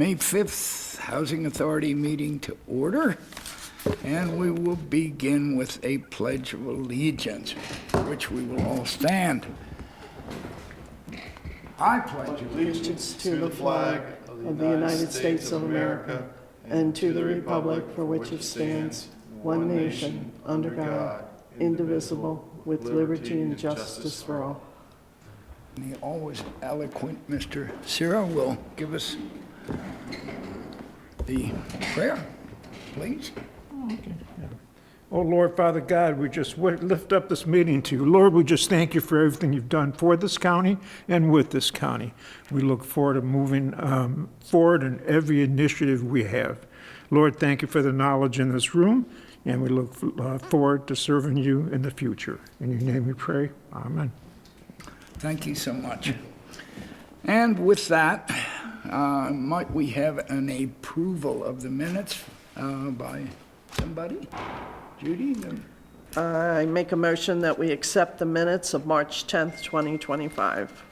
May 5th Housing Authority meeting to order. And we will begin with a Pledge of Allegiance, which we will all stand. I pledge allegiance to the flag of the United States of America and to the republic for which it stands, one nation, under God, indivisible, with liberty and justice for all. The always eloquent Mr. Ciro will give us the prayer, please. Oh, Lord, Father God, we just lift up this meeting to you. Lord, we just thank you for everything you've done for this county and with this county. We look forward to moving forward in every initiative we have. Lord, thank you for the knowledge in this room, and we look forward to serving you in the future. In your name we pray. Amen. Thank you so much. And with that, might we have an approval of the minutes by somebody? Judy? I make a motion that we accept the minutes of March 10th, 2025.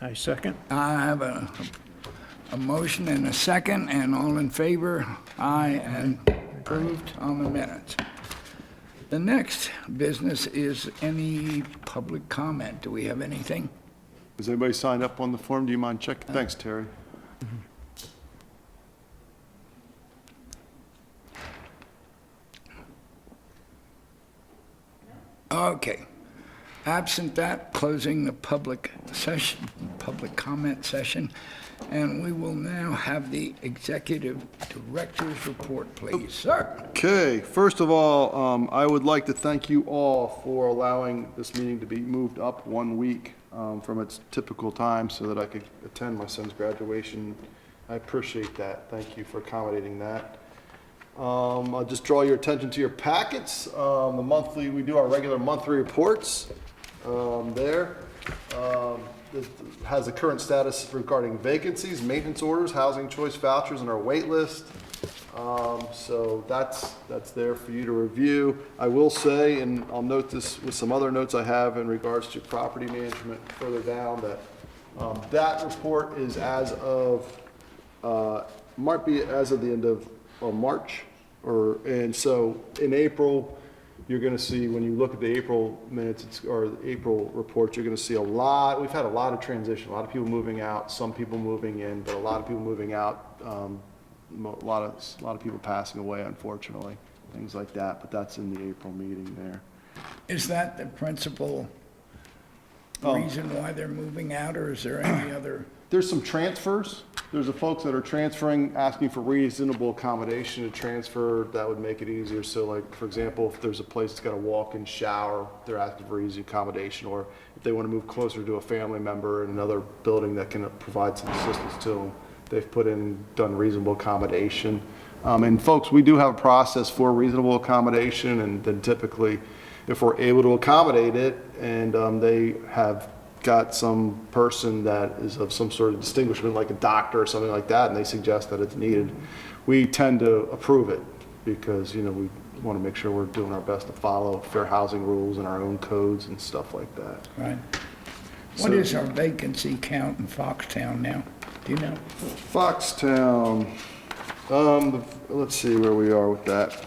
I second. I have a motion and a second, and all in favor? Aye, and approved on the minutes. The next business is any public comment. Do we have anything? Has anybody signed up on the form? Do you mind checking? Thanks, Terry. Okay. Absent that, closing the public session, public comment session, and we will now have the executive director's report, please. Sir. Okay, first of all, I would like to thank you all for allowing this meeting to be moved up 1 week from its typical time so that I could attend my son's graduation. I appreciate that. Thank you for accommodating that. I'll just draw your attention to your packets. We do our regular monthly reports there. It has the current status regarding vacancies, maintenance orders, housing choice vouchers, and our wait list. So that's there for you to review. I will say, and I'll note this with some other notes I have in regards to property management further down, that that report is as of, might be as of the end of March, and so in April, you're going to see, when you look at the April minutes or the April reports, you're going to see we've had a lot of transition, a lot of people moving out, some people moving in, but a lot of people moving out, a lot of people passing away, unfortunately, things like that, but that's in the April meeting there. Is that the principal reason why they're moving out, or is there any other? There's some transfers. There's the folks that are transferring, asking for reasonable accommodation to transfer. That would make it easier. So, like, for example, if there's a place that's got a walk-in shower, they're asking for easy accommodation. Or if they want to move closer to a family member in another building that can provide some assistance to them, they've done reasonable accommodation. And folks, we do have a process for reasonable accommodation, and then typically, if we're able to accommodate it, and they have got some person that is of some sort of distinguishment, like a doctor or something like that, and they suggest that it's needed, we tend to approve it because, we want to make sure we're doing our best to follow fair housing rules and our own codes and stuff like that. Right. What is our vacancy count in Foxtown now? Do you know? Foxtown, let's see where we are with that.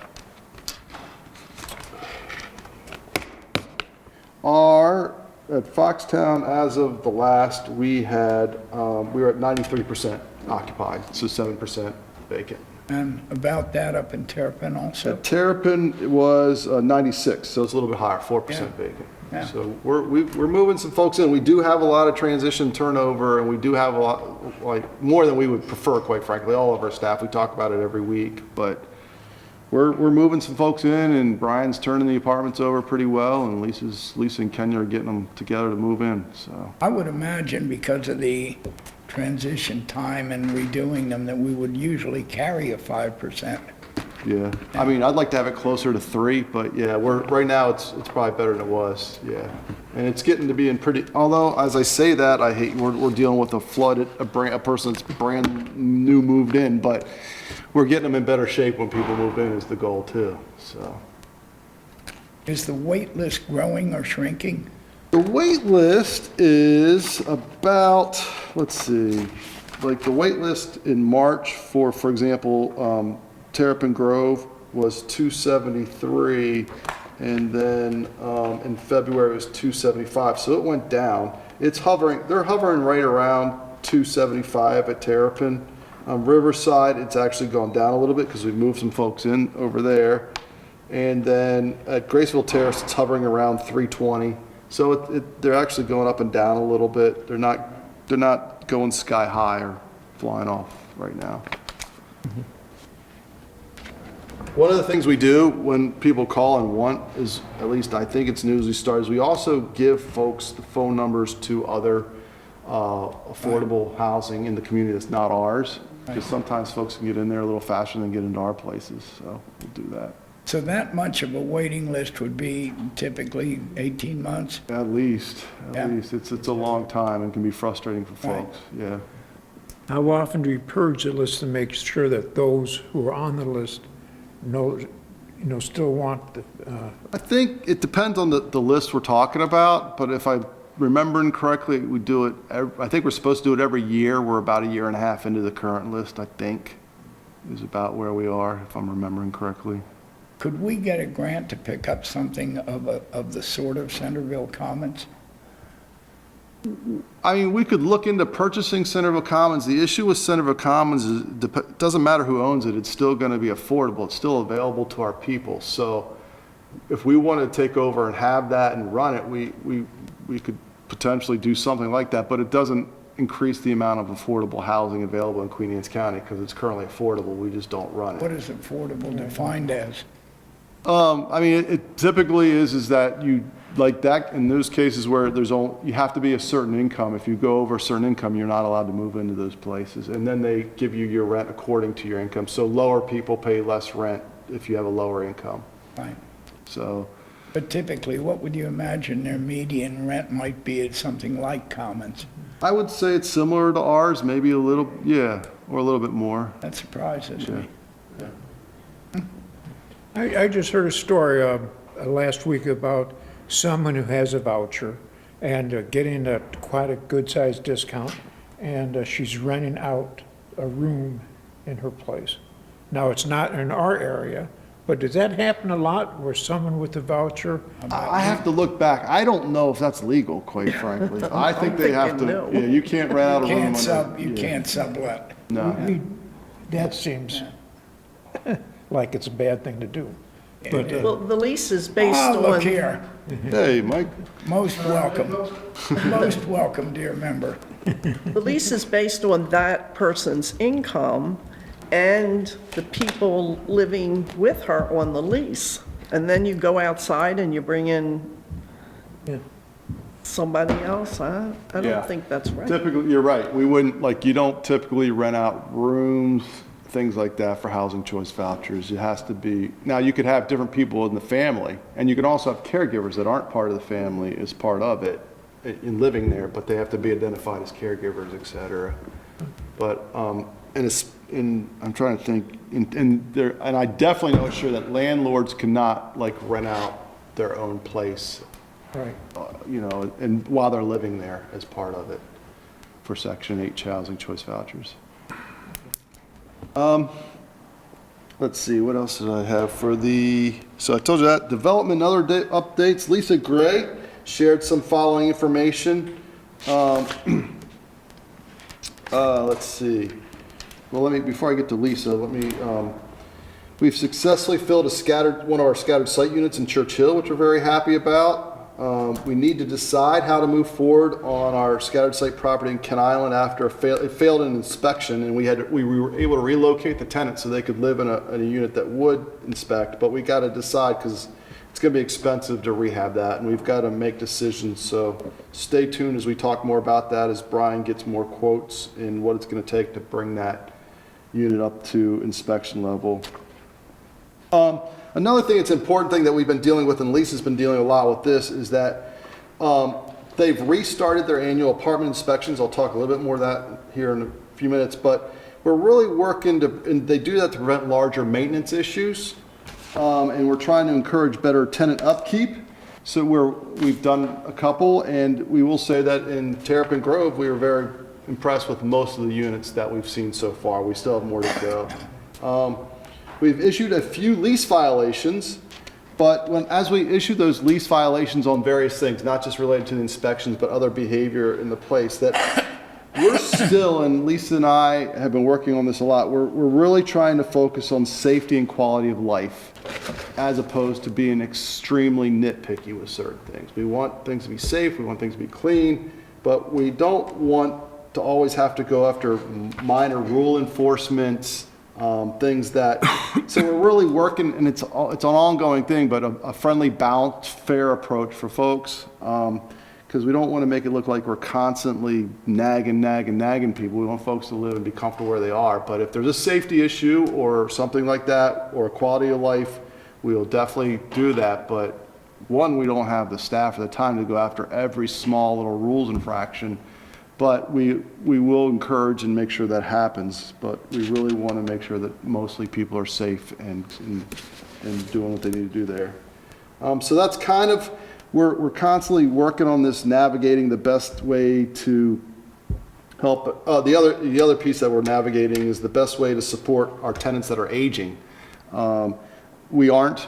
At Foxtown, as of the last, we were at 93% occupied, so 7% vacant. And about that up in Terrapin also? At Terrapin, it was 96, so it's a little bit higher, 4% vacant. Yeah. So we're moving some folks in. We do have a lot of transition turnover, and we do have a lot, like more than we would prefer, quite frankly. All of our staff, we talk about it every week, but we're moving some folks in, and Brian's turning the apartments over pretty well, and Lisa and Kenya are getting them together to move in. So I would imagine because of the transition time and redoing them that we would usually carry a 5%. yeah, I mean, I'd like to have it closer to 3, but yeah, right now it's probably better than it was. Yeah, and it's getting to be in pretty. Although as I say that, I hate we're dealing with a person that's brand new moved in, but we're getting them in better shape when people move in is the goal too. So, is the wait list growing or shrinking? The wait list is about, let's see, like the wait list in March for example, Terrapin Grove was 273, and then in February it was 275, so it went down. It's hovering, they're hovering right around 275 at Terrapin. Riverside, it's actually gone down a little bit because we've moved some folks in over there. And then at Graceville Terrace, it's hovering around 320. So they're actually going up and down a little bit. They're not going sky high or flying off right now. One of the things we do when people call and want is, at least I think it's newsly started, is we also give folks the phone numbers to other affordable housing in the community that's not ours. Because sometimes folks can get in there a little faster than get into our places, so we'll do that. So that much of a waiting list would be typically 18 months? At least. Yeah. It's a long time and can be frustrating for Right. folks, yeah. How often do you purge the list to make sure that those who are on the list still want the, I think it depends on the list we're talking about, but if I'm remembering correctly, we do it, I think we're supposed to do it every year. We're about a year and a half into the current list, I think, is about where we are, if I'm remembering correctly. Could we get a grant to pick up something of the sort of Centerville Commons? I mean, we could look into purchasing Centerville Commons. The issue with Centerville Commons is it doesn't matter who owns it, it's still going to be affordable. It's still available to our people. So if we want to take over and have that and run it, we could potentially do something like that, but it doesn't increase the amount of affordable housing available in Queen Anne's County because it's currently affordable. We just don't run What it. is affordable defined as? I mean, it typically is that you, like that, in those cases where you have to be a certain income. If you go over a certain income, you're not allowed to move into those places. And then they give you your rent according to your income. So lower people pay less rent if you have a lower income. Right. So, But typically, what would you imagine their median rent might be at something like Commons? I would say it's similar to ours, maybe a little, yeah, or a little bit more. That surprises me. I just heard a story last week about someone who has a voucher and getting quite a good-sized discount, and she's renting out a room in her place. Now, it's not in our area, but does that happen a lot where someone with a voucher? I have to look back. I don't know if that's legal, quite frankly. I think they have to, no. yeah, you can't rent out a room. You yeah. can't sublet. No. That seems like it's a bad thing to do. But Well, the lease is based Oh, look on, here. Hey, Mike. Most welcome. Most welcome, dear member. the lease is based on that person's income and the people living with her on the lease. And then you go outside and you bring in Yeah. somebody else. I Yeah. don't think that's right. Typically, you're right. We wouldn't, like, you don't typically rent out rooms, things like that for housing choice vouchers. It has to be, now you could have different people in the family, and you can also have caregivers that aren't part of the family as part of it in living there, but they have to be identified as caregivers, et cetera. But, I'm trying to think, and I definitely know sure that landlords cannot like rent out their own place, Right. and while they're living there as part of it for Section 8 housing choice vouchers. Let's see, what else did I have for so I told you that, development and other updates. Lisa Gray shared some following information. Let's see. Well, before I get to Lisa, we've successfully filled one of our scattered site units in Church Hill, which we're very happy about. We need to decide how to move forward on our scattered site property in Ken Island after it failed an inspection, and we were able to relocate the tenant so they could live in a unit that would inspect, but we got to decide because it's going to be expensive to rehab that, and we've got to make decisions. So stay tuned as we talk more about that as Brian gets more quotes in what it's going to take to bring that unit up to inspection level. Another thing, it's an important thing that we've been dealing with, and Lisa's been dealing a lot with this, is that they've restarted their annual apartment inspections. I'll talk a little bit more of that here in a few minutes, but we're really working and they do that to prevent larger maintenance issues, and we're trying to encourage better tenant upkeep. So we've done a couple, and we will say that in Terrapin Grove, we were very impressed with most of the units that we've seen so far. We still have more to go. We've issued a few lease violations, but as we issue those lease violations on various things, not just related to the inspections, but other behavior in the place, that we're still, and Lisa and I have been working on this a lot, we're really trying to focus on safety and quality of life, as opposed to being extremely nitpicky with certain things. We want things to be safe, we want things to be clean, but we don't want to always have to go after minor rule enforcements, things that, so we're really working, and it's an ongoing thing, but a friendly, balanced, fair approach for folks, because we don't want to make it look like we're constantly nagging people. We want folks to live and be comfortable where they are, but if there's a safety issue or something like that, or a quality of life, we will definitely do that. But one, we don't have the staff or the time to go after every small little rules infraction, but we will encourage and make sure that happens. But we really want to make sure that mostly people are safe and doing what they need to do there. So that's kind of, we're constantly working on this, navigating the best way to help. The other piece that we're navigating is the best way to support our tenants that are aging. We aren't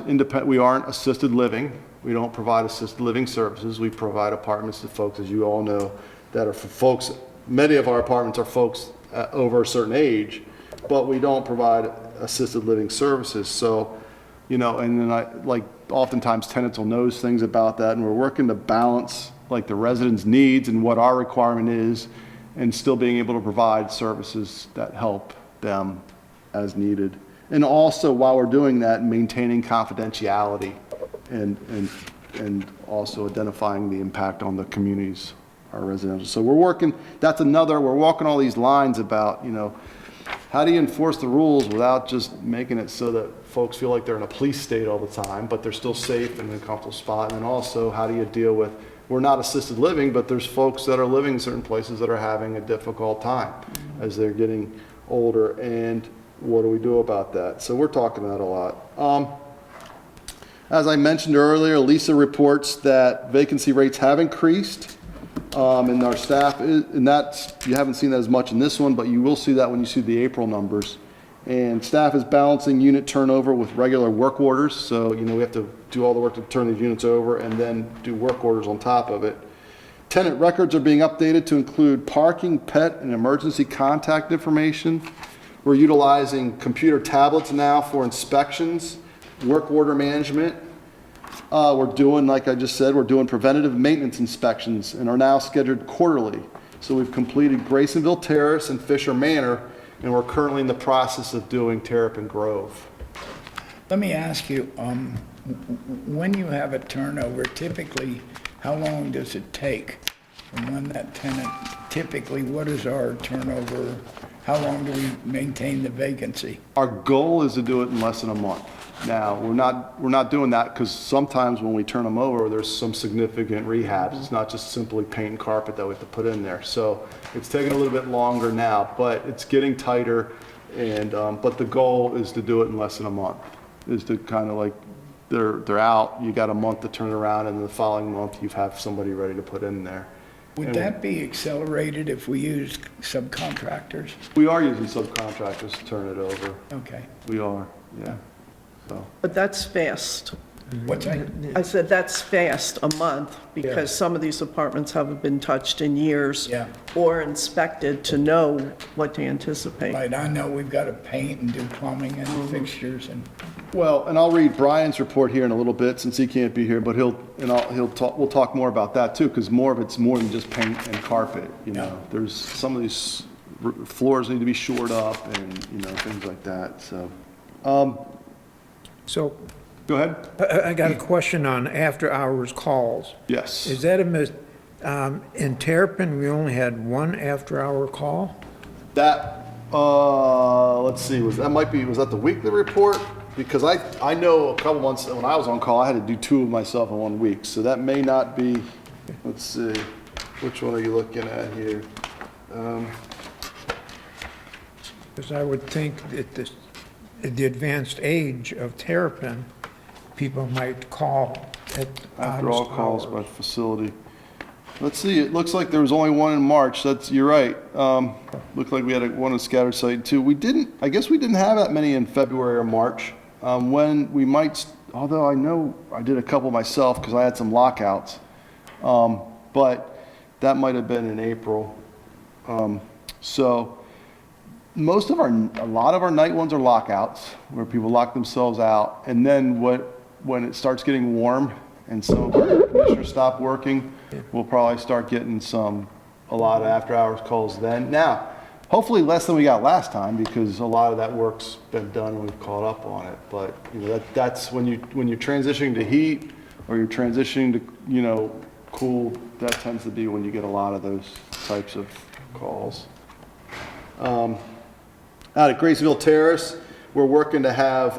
assisted living. We don't provide assisted living services. We provide apartments to folks, as you all know, that are for folks. Many of our apartments are folks over a certain age, but we don't provide assisted living services. So, and then oftentimes tenants will notice things about that, and we're working to balance like the residents' needs and what our requirement is, and still being able to provide services that help them as needed. And also, while we're doing that, maintaining confidentiality and also identifying the impact on the communities, our residential. So we're walking all these lines about, how do you enforce the rules without just making it so that folks feel like they're in a police state all the time, but they're still safe and in a comfortable spot? And then also, how do you deal with, we're not assisted living, but there's folks that are living in certain places that are having a difficult time as they're getting older, and what do we do about that? So we're talking that a lot. As I mentioned earlier, Lisa reports that vacancy rates have increased, and our staff is, and that's, you haven't seen that as much in this one, but you will see that when you see the April numbers. And staff is balancing unit turnover with regular work orders. So, we have to do all the work to turn these units over and then do work orders on top of it. Tenant records are being updated to include parking, pet, and emergency contact information. We're utilizing computer tablets now for inspections, work order management. We're doing, like I just said, we're doing preventative maintenance inspections and are now scheduled quarterly. So we've completed Graysonville Terrace and Fisher Manor, and we're currently in the process of doing Terrapin Grove. Let me ask you, when you have a turnover, typically, how long does it take from when that tenant, typically, what is our turnover? How long do we maintain the vacancy? Our goal is to do it in less than a month. Now, we're not doing that because sometimes when we turn them over, there's some significant rehabs. It's not just simply paint and carpet that we have to put in there. So it's taking a little bit longer now, but it's getting tighter. And but the goal is to do it in less than a month. Is to kind of like they're out. You got a month to turn around, and the following month you have somebody ready to put in there. Would that be accelerated if we used subcontractors? We are using subcontractors to turn it over. Okay. We are, yeah. So. But that's fast. What's that? I said that's fast, a month, because Yeah. some of these apartments haven't been touched in years. Yeah. Or inspected to know what to anticipate. Right, I know we've got to paint and do plumbing and fixtures and, Well, and I'll read Brian's report here in a little bit since he can't be here, but we'll talk more about that too, because it's more than just paint and carpet. Yeah. There's some of these floors need to be shored up and things like that. So Go ahead. I got a question on after-hours calls. Yes. Is that in Terrapin, we only had one after-hour call? That let's see, was that the weekly report? Because I know a couple months when I was on call, I had to do 2 of myself in 1 week. So that may not be. Let's see, which one are you looking at here? Because I would think that the advanced age of Terrapin, people might call at After all calls by hours. facility. Let's see, it looks like there was only one in March, you're right. Looked like we had one in Scattered Site too. I guess we didn't have that many in February or March. When we might, although I know I did a couple myself because I had some lockouts. But that might have been in April. So a lot of our night ones are lockouts, where people lock themselves out. And then when it starts getting warm and some of our commissioners stop working, we'll probably start getting a lot of after-hours calls then. Now, hopefully less than we got last time, because a lot of that work's been done and we've caught up on it. But that's when you're transitioning to heat, or you're transitioning to cool. That tends to be when you get a lot of those types of calls. Out at Graceville Terrace, we're working to have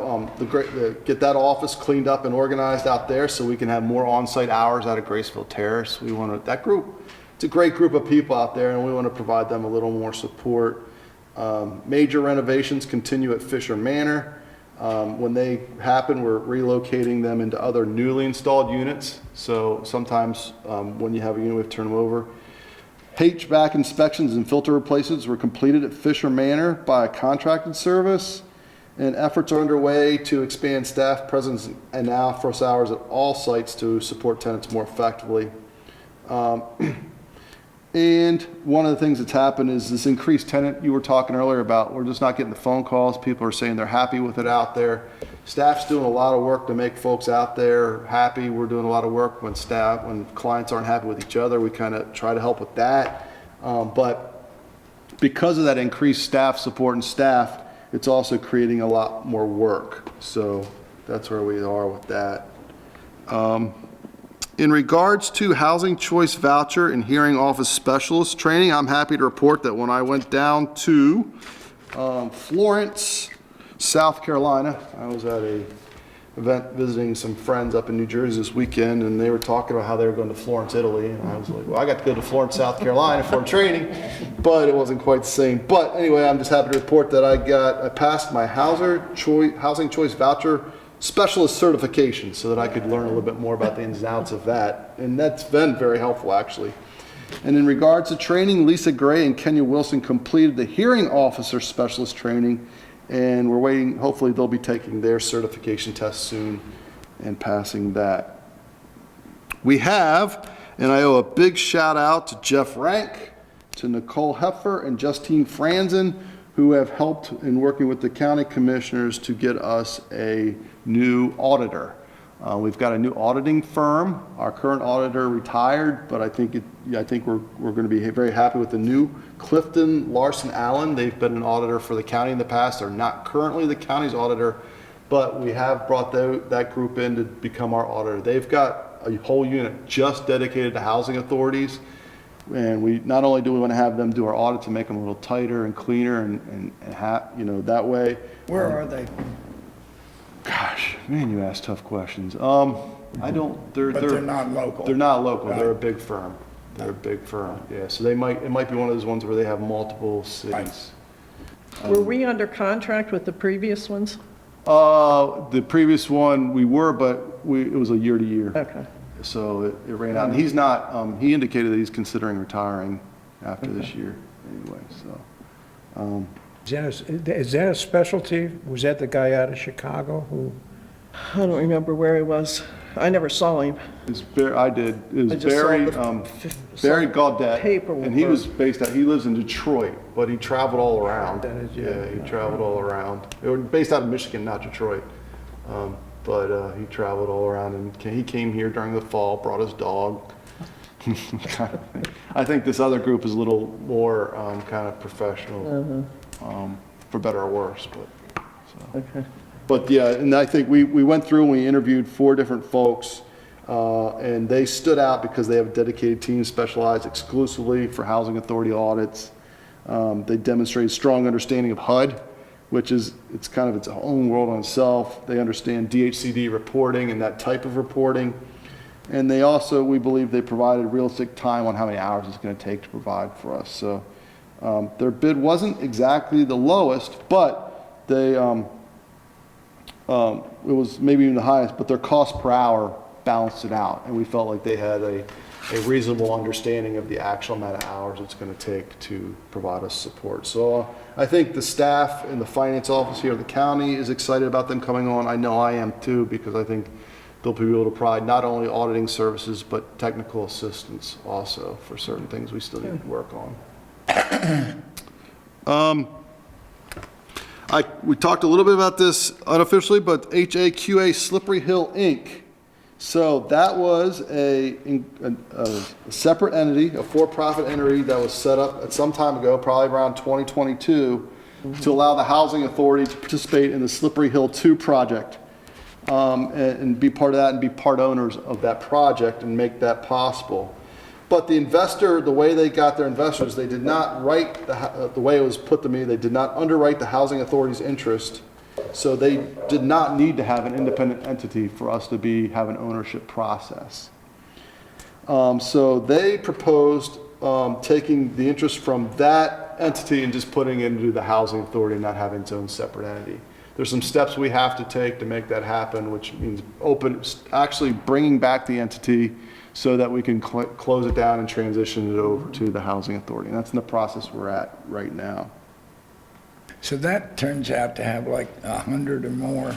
get that office cleaned up and organized out there, so we can have more on-site hours out at Graceville Terrace. We want that group. It's a great group of people out there, and we want to provide them a little more support. Major renovations continue at Fisher Manor. When they happen, we're relocating them into other newly installed units. So sometimes when you have a unit, we have to turn them over. HVAC inspections and filter replacements were completed at Fisher Manor by a contracted service, and efforts are underway to expand staff presence and office hours at all sites to support tenants more effectively. And one of the things that's happened is this increased tenant you were talking earlier about. We're just not getting the phone calls. People are saying they're happy with it out there. Staff's doing a lot of work to make folks out there happy. We're doing a lot of work when clients aren't happy with each other. We kind of try to help with that. But because of that increased staff support and staff, it's also creating a lot more work. So that's where we are with that. In regards to housing choice voucher and hearing office specialist training, I'm happy to report that when I went down to Florence, South Carolina, I was at a event visiting some friends up in New Jersey this weekend, and they were talking about how they were going to Florence, Italy, and I was like, well, I got to go to Florence, South Carolina for training, but it wasn't quite the same. But anyway, I'm just happy to report that I passed my housing choice voucher specialist certification, so that I could learn a little bit more about the ins and outs of that. And that's been very helpful, actually. And in regards to training, Lisa Gray and Kenya Wilson completed the hearing officer specialist training, and we're waiting, hopefully they'll be taking their certification test soon and passing that. We have, and I owe a big shout out to Jeff Rank, to Nicole Heffer and Justine Franzen, who have helped in working with the county commissioners to get us a new auditor. We've got a new auditing firm. Our current auditor retired, but I think we're going to be very happy with the new Clifton Larson Allen. They've been an auditor for the county in the past. They're not currently the county's auditor, but we have brought that group in to become our auditor. They've got a whole unit just dedicated to housing authorities. And we not only do we want to have them do our audit to make them a little tighter and cleaner and that way. Where are they? Gosh, man, you ask tough questions. I don't. But they're not local. They're not local. Right. They're a big firm. They're a big firm. Yeah. So it might be one of those ones where they have multiple cities. Right. Were we under contract with the previous ones? The previous one we were, but it was a year to year. Okay. So it ran out. And he's not. He indicated that he's considering retiring after this year anyway. So. Is that a specialty? Was that the guy out of Chicago who? I don't remember where he was. I never saw him. I did. It was I just saw Barry Gaudet, paperwork. and he was based out. He lives in Detroit, but he traveled all around. Yeah, he traveled all around. They were based out of Michigan, not Detroit, but he traveled all around, and he came here during the fall, brought his dog. Kind of thing. I think this other group is a little more kind of professional, for better or worse. But so. Okay. But yeah, and I think we went through and we interviewed 4 different folks, and they stood out because they have a dedicated team specialized exclusively for housing authority audits. They demonstrated strong understanding of HUD, which is, it's kind of its own world on itself. They understand DHCD reporting and that type of reporting. And they also, we believe they provided realistic time on how many hours it's going to take to provide for us. So their bid wasn't exactly the lowest, but they, it was maybe even the highest, but their cost per hour balanced it out. And we felt like they had a reasonable understanding of the actual amount of hours it's going to take to provide us support. So I think the staff in the finance office here at the county is excited about them coming on. I know I am too, because I think they'll be able to provide not only auditing services, but technical assistance also for certain things we still need to work on. We talked a little bit about this unofficially, but HAQA Slippery Hill Inc. So that was a separate entity, a for-profit entity that was set up at some time ago, probably around 2022, to allow the housing authority to participate in the Slippery Hill 2 project, and be part of that and be part owners of that project and make that possible. But the investor, the way they got their investors, they did not write, the way it was put to me, they did not underwrite the housing authority's interest. So they did not need to have an independent entity for us to have an ownership process. So they proposed taking the interest from that entity and just putting it into the housing authority and not having its own separate entity. There's some steps we have to take to make that happen, which means actually bringing back the entity so that we can close it down and transition it over to the housing authority. And that's in the process we're at right now. So that turns out to have like 100 or more.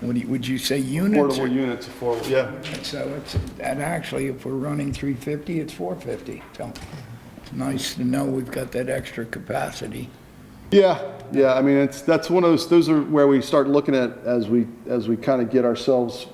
Would you say units? Affordable units, yeah. So and actually, if we're running 350, it's 450. So it's nice to know we've got that extra capacity. Yeah. I mean, that's one of those are where we start looking at as we kind of get ourselves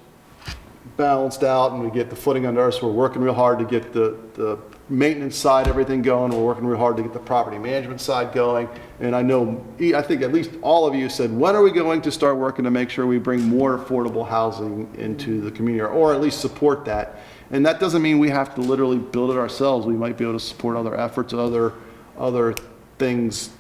balanced out and we get the footing under us. We're working real hard to get the maintenance side, everything going. We're working real hard to get the property management side going. And I think at least all of you said, when are we going to start working to make sure we bring more affordable housing into the community, or at least support that? And that doesn't mean we have to literally build it ourselves. We might be able to support other efforts, other things,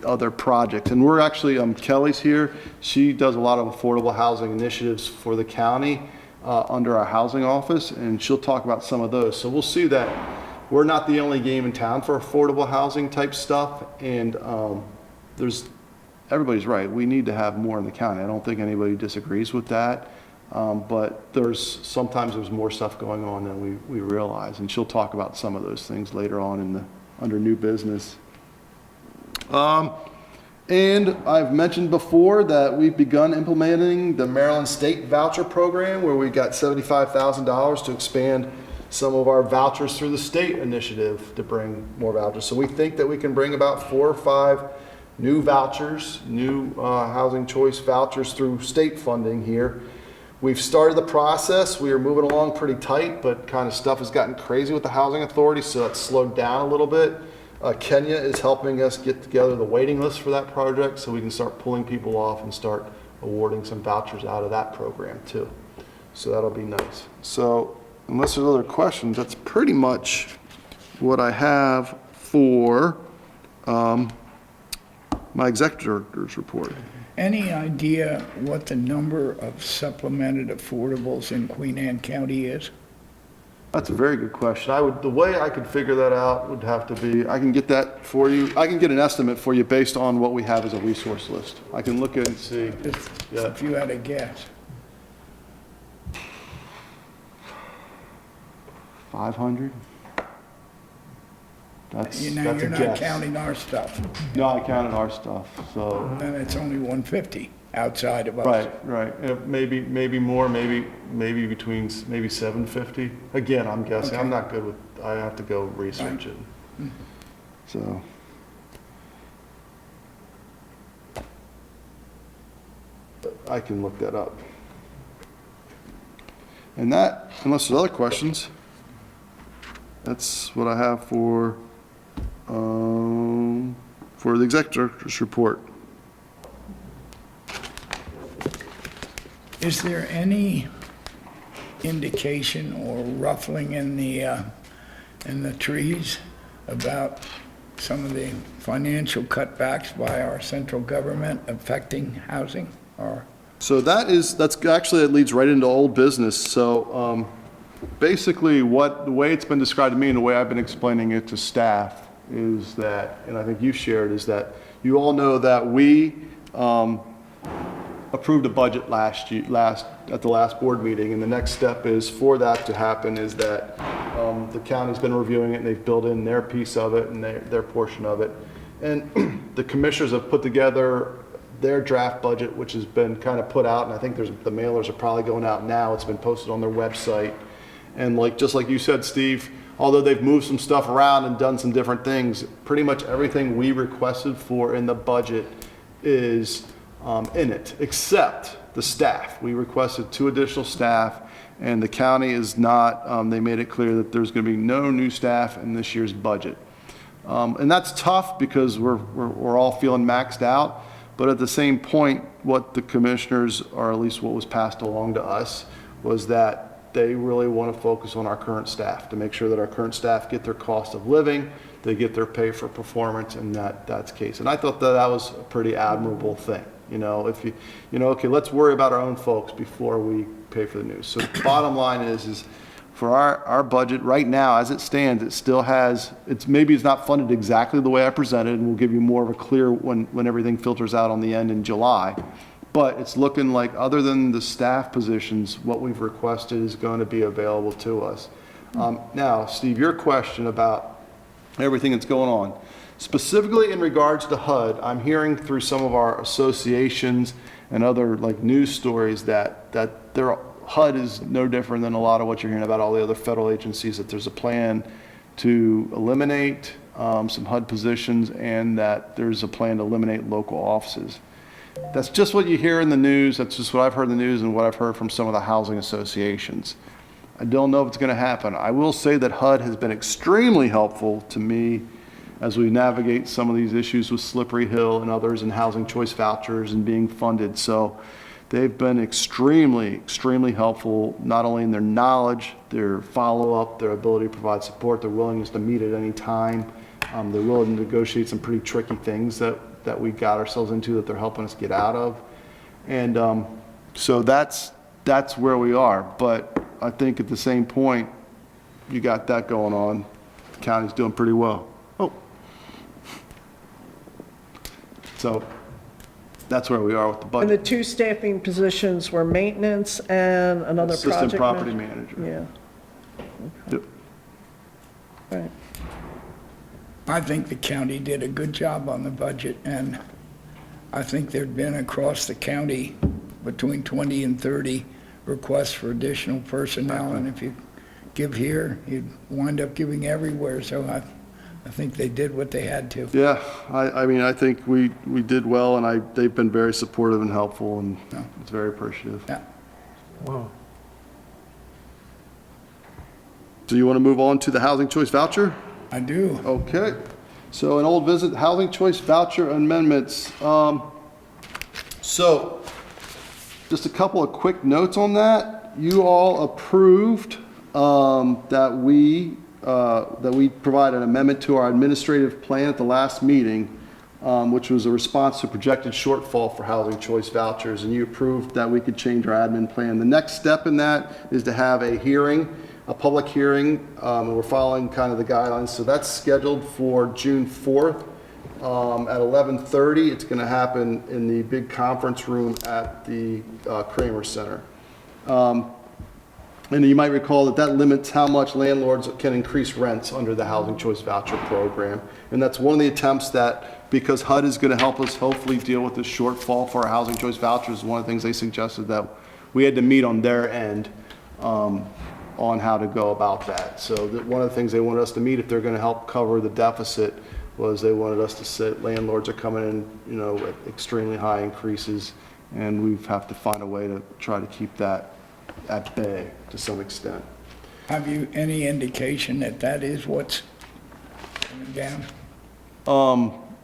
other projects. And we're actually, Kelly's here. She does a lot of affordable housing initiatives for the county under our housing office, and she'll talk about some of those. So we'll see that we're not the only game in town for affordable housing type stuff, and everybody's right. We need to have more in the county. I don't think anybody disagrees with that, but sometimes there's more stuff going on than we realize, and she'll talk about some of those things later on under new business. And I've mentioned before that we've begun implementing the Maryland State Voucher Program, where we got $75,000 to expand some of our vouchers through the state initiative to bring more vouchers. So we think that we can bring about 4 or 5 new vouchers, new housing choice vouchers through state funding here. We've started the process. We are moving along pretty tight, but kind of stuff has gotten crazy with the housing authority, so it's slowed down a little bit. Kenya is helping us get together the waiting list for that project so we can start pulling people off and start awarding some vouchers out of that program too. So that'll be nice. So unless there's other questions, that's pretty much what I have for my executor's report. Any idea what the number of supplemented affordables in Queen Anne County is? That's a very good question. The way I could figure that out would have to be, I can get that for you. I can get an estimate for you based on what we have as a resource list. I can look at it and see. If you had a guess. 500? That's You're a not guess. counting our stuff. No, I counted our stuff, so. Then it's only 150 outside of us. Right. Maybe more, maybe between, maybe 750. Again, I'm guessing. Okay. I'm not good with, I have to go research it. So. I can look that up. And that, unless there's other questions, that's what I have for the executor's report. Is there any indication or ruffling in the trees about some of the financial cutbacks by our central government affecting housing? Or So that's actually, it leads right into old business. So basically the way it's been described to me and the way I've been explaining it to staff is that, and I think you shared, is that you all know that we approved a budget at the last board meeting, and the next step is for that to happen is that the county's been reviewing it, and they've built in their piece of it and their portion of it. And the commissioners have put together their draft budget, which has been kind of put out, and I think the mailers are probably going out now. It's been posted on their website. And just like you said, Steve, although they've moved some stuff around and done some different things, pretty much everything we requested for in the budget is in it, except the staff. We requested 2 additional staff, and the county is not, they made it clear that there's going to be no new staff in this year's budget. And that's tough because we're all feeling maxed out, but at the same point, what the commissioners, or at least what was passed along to us, was that they really want to focus on our current staff to make sure that our current staff get their cost of living, they get their pay for performance, and that's the case. And I thought that was a pretty admirable thing. If okay, let's worry about our own folks before we pay for the news. So the bottom line is for our budget right now, as it stands, it still has, maybe it's not funded exactly the way I presented, and we'll give you more of a clear when everything filters out on the end in July. But it's looking like, other than the staff positions, what we've requested is going to be available to us. Now, Steve, your question about everything that's going on, specifically in regards to HUD, I'm hearing through some of our associations and other news stories that their HUD is no different than a lot of what you're hearing about all the other federal agencies, that there's a plan to eliminate some HUD positions, and that there's a plan to eliminate local offices. That's just what you hear in the news. That's just what I've heard in the news and what I've heard from some of the housing associations. I don't know if it's going to happen. I will say that HUD has been extremely helpful to me as we navigate some of these issues with Slippery Hill and others, and housing choice vouchers and being funded. So they've been extremely, extremely helpful, not only in their knowledge, their follow-up, their ability to provide support, their willingness to meet at any time. They're willing to negotiate some pretty tricky things that we got ourselves into, that they're helping us get out of. And so that's where we are. But I think at the same point, you got that going on. The county's doing pretty well. So that's where we are with the And budget. the 2 staffing positions were maintenance and another project Assistant property manager. Yeah. Yep. Right. I think the county did a good job on the budget, and I think there'd been across the county between 20 and 30 requests for additional personnel, and if you give here, you'd wind up giving everywhere, so I think they did what they had to. Yeah, I mean, I think we did well, and they've been very supportive and helpful, and it's very appreciative. Yeah. Wow. So you want to move on to the housing choice voucher? I do. Okay. So an old visit, housing choice voucher amendments. So just a couple of quick notes on that. You all approved that we provide an amendment to our administrative plan at the last meeting, which was a response to projected shortfall for housing choice vouchers, and you approved that we could change our admin plan. The next step in that is to have a hearing, a public hearing, and we're following kind of the guidelines. So that's scheduled for June 4th at 11:30. It's going to happen in the big conference room at the Kramer Center. And you might recall that limits how much landlords can increase rents under the housing choice voucher program. And that's one of the attempts that, because HUD is going to help us hopefully deal with this shortfall for our housing choice vouchers, one of the things they suggested that we had to meet on their end on how to go about that. So one of the things they wanted us to meet, if they're going to help cover the deficit, was they wanted us to say landlords are coming in, at extremely high increases, and we have to find a way to try to keep that at bay to some extent. Have you any indication that is what's coming down?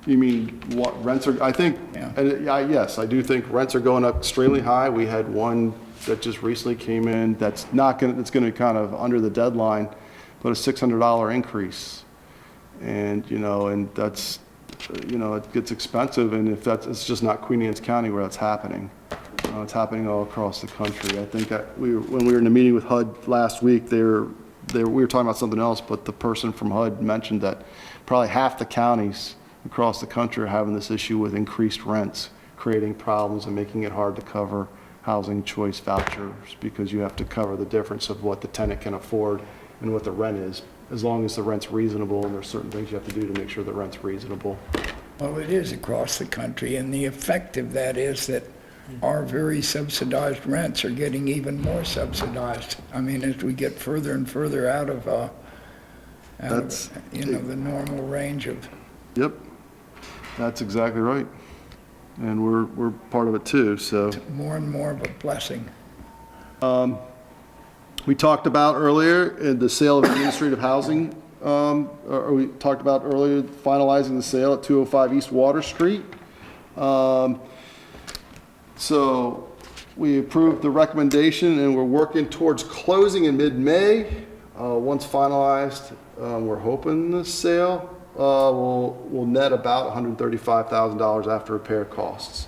You mean what rents are, I think, Yeah. yes, I do think rents are going up extremely high. We had one that just recently came in that's going to kind of under the deadline, but a $600 increase. And, and that's, it gets expensive, and if it's just not Queen Anne's County where that's happening. It's happening all across the country. I think that when we were in a meeting with HUD last week, we were talking about something else, but the person from HUD mentioned that probably half the counties across the country are having this issue with increased rents, creating problems and making it hard to cover housing choice vouchers, because you have to cover the difference of what the tenant can afford and what the rent is, as long as the rent's reasonable, and there's certain things you have to do to make sure the rent's reasonable. Well, it is across the country, and the effect of that is that our very subsidized rents are getting even more subsidized. I mean, as we get further and further out of That's- the normal range of, Yep, that's exactly right. And we're part of it too, so. more and more of a blessing. We talked about earlier the sale of administrative housing, or we talked about earlier finalizing the sale at 205 East Water Street. So we approved the recommendation and we're working towards closing in mid-May. Once finalized, we're hoping the sale will net about $135,000 after repair costs,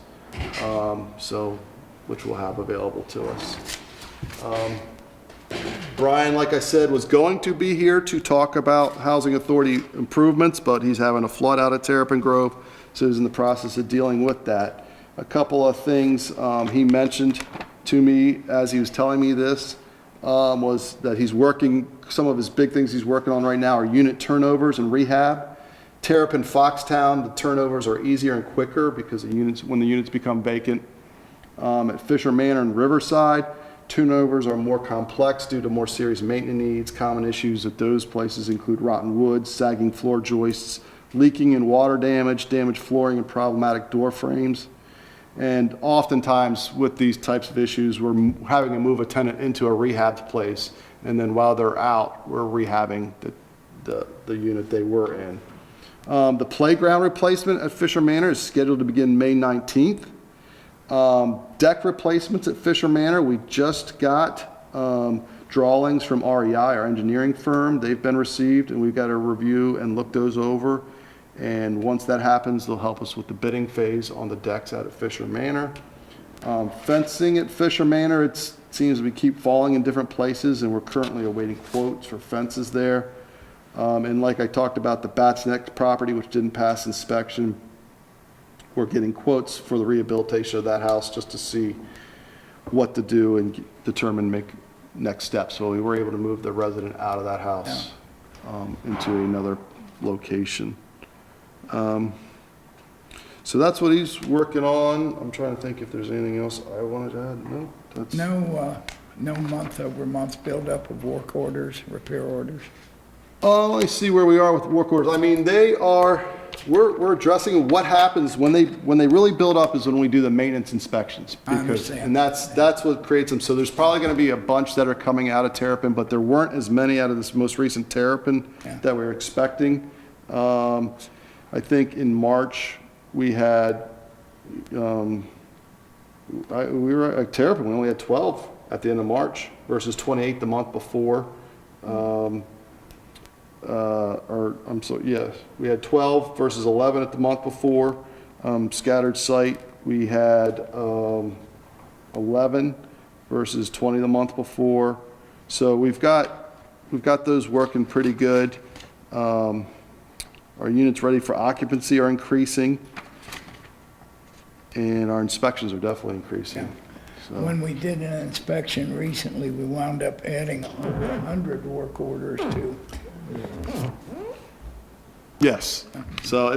so which we'll have available to us. Brian, like I said, was going to be here to talk about Housing Authority improvements, but he's having a flood out at Terrapin Grove, so he's in the process of dealing with that. A couple of things he mentioned to me as he was telling me this was that he's working, some of his big things he's working on right now are unit turnovers and rehab. Terrapin Foxtown, the turnovers are easier and quicker because the units, when the units become vacant. At Fisher Manor and Riverside, turnovers are more complex due to more serious maintenance needs. Common issues at those places include rotten wood, sagging floor joists, leaking and water damage, damaged flooring, and problematic door frames. And oftentimes with these types of issues, we're having to move a tenant into a rehab place, and then while they're out, we're rehabbing the unit they were in. The playground replacement at Fisher Manor is scheduled to begin May 19th. Deck replacements at Fisher Manor, we just got drawings from REI, our engineering firm. They've been received, and we've got to review and look those over. And once that happens, they'll help us with the bidding phase on the decks out at Fisher Manor. Fencing at Fisher Manor, it seems we keep falling in different places, and we're currently awaiting quotes for fences there. And like I talked about, the Bats Neck property, which didn't pass inspection, we're getting quotes for the rehabilitation of that house just to see what to do and determine, make next steps. So we were able to move the resident out of that house into another location. So that's what he's working on. I'm trying to think if there's anything else I wanted to add. No, that's. No month-over-month buildup of work orders, repair orders. Let me see where we are with work orders. I mean, we're addressing what happens when they really build up is when we do the maintenance inspections. I understand. And that's what creates them. So there's probably going to be a bunch that are coming out of Terrapin, but there weren't as many out of this most recent Terrapin that we were expecting. I think in March we had, we were at Terrapin, we only had 12 at the end of March versus 28 the month before. We had 12 versus 11 at the month before. Scattered site, we had 11 versus 20 the month before. So we've got those working pretty good. Our units ready for occupancy are increasing, and our inspections are definitely increasing. So. When we did an inspection recently, we wound up adding over 100 work orders to. Yes. So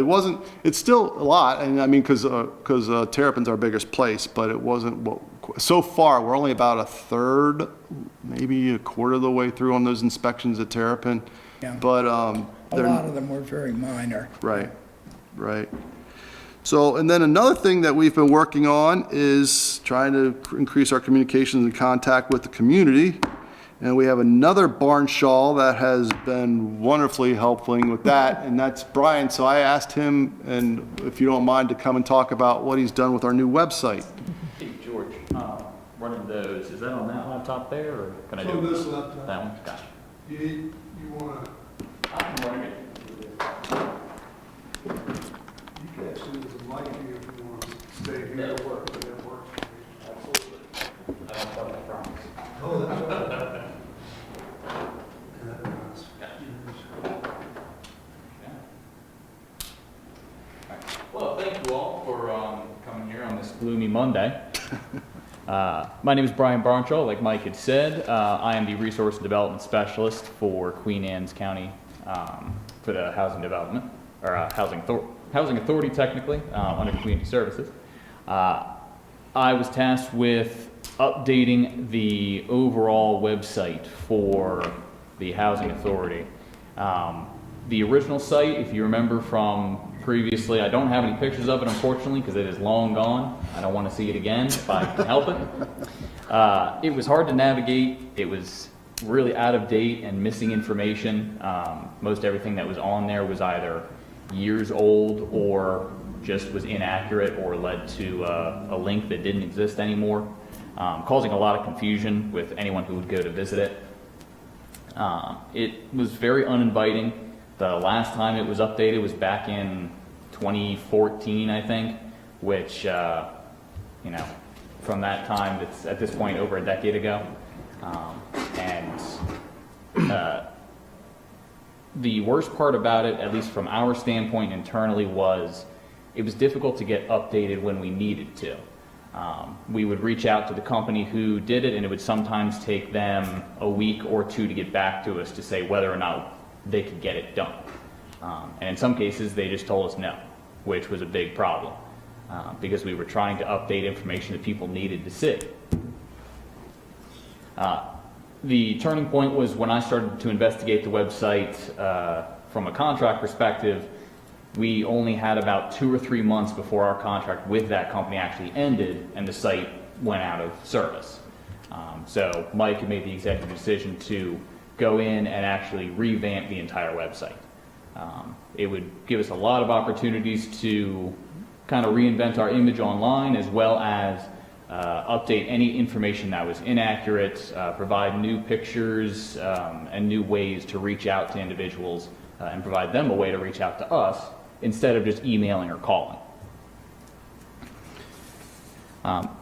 it's still a lot, and I mean, because Terrapin's our biggest place, but it wasn't, so far, we're only about a third, maybe a quarter of the way through on those inspections at Terrapin. Yeah. But, A lot of them were very minor. Right. So, and then another thing that we've been working on is trying to increase our communications and contact with the community. And we have another barn shawl that has been wonderfully helping with that, and that's Brian. So I asked him, and if you don't mind, to come and talk about what he's done with our new website. Hey, George, running those, is that on that laptop there, or can I do it? On this laptop. That one, gotcha. You want to, I'm running it. you can actually use a mic here if you want to stay here. That'll work, but it works for me. Absolutely. I don't tell my promise. Oh, that's right. Well, thank you all for coming here on this Monday. My name is Brian Barnshaw, like Mike had said. I am the Resource and Development Specialist for Queen Anne's County for the Housing Development, or Housing Authority technically, under Community Services. I was tasked with updating the overall website for the Housing Authority. The original site, if you remember from previously, I don't have any pictures of it, unfortunately, because it is long gone. I don't want to see it again if I can help it. It was hard to navigate. It was really out of date and missing information. Most everything that was on there was either years old or just was inaccurate or led to a link that didn't exist anymore, causing a lot of confusion with anyone who would go to visit it. It was very uninviting. The last time it was updated was back in 2014, I think, which, you know, from that time, it's at this point over a decade ago. The worst part about it, at least from our standpoint internally, was it was difficult to get updated when we needed to. We would reach out to the company who did it, and it would sometimes take them a week or two to get back to us to say whether or not they could get it done. And in some cases, they just told us no, which was a big problem because we were trying to update information that people needed to see. The turning point was when I started to investigate the website from a contract perspective. We only had about 2 or 3 months before our contract with that company actually ended and the site went out of service. So Mike had made the executive decision to go in and actually revamp the entire website. It would give us a lot of opportunities to kind of reinvent our image online, as well as update any information that was inaccurate, provide new pictures and new ways to reach out to individuals and provide them a way to reach out to us instead of just emailing or calling.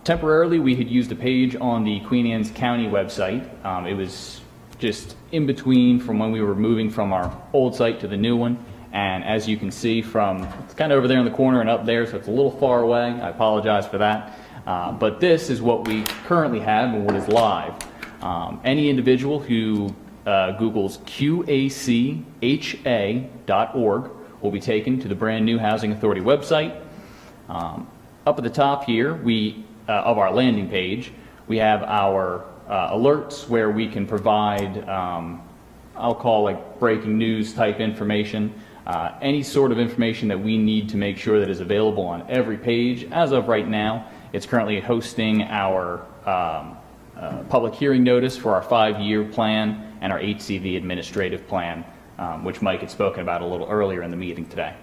Temporarily, we had used a page on the Queen Anne's County website. It was just in between from when we were moving from our old site to the new one. And as you can see from, it's kind of over there in the corner and up there, so it's a little far away. I apologize for that. But this is what we currently have and what is live. Any individual who Googles QACHA.org will be taken to the brand new Housing Authority website. Up at the top here, of our landing page, we have our alerts where we can provide, I'll call like breaking news type information, any sort of information that we need to make sure that is available on every page. As of right now, it's currently hosting our public hearing notice for our 5-year plan and our HCV administrative plan, which Mike had spoken about a little earlier in the meeting today.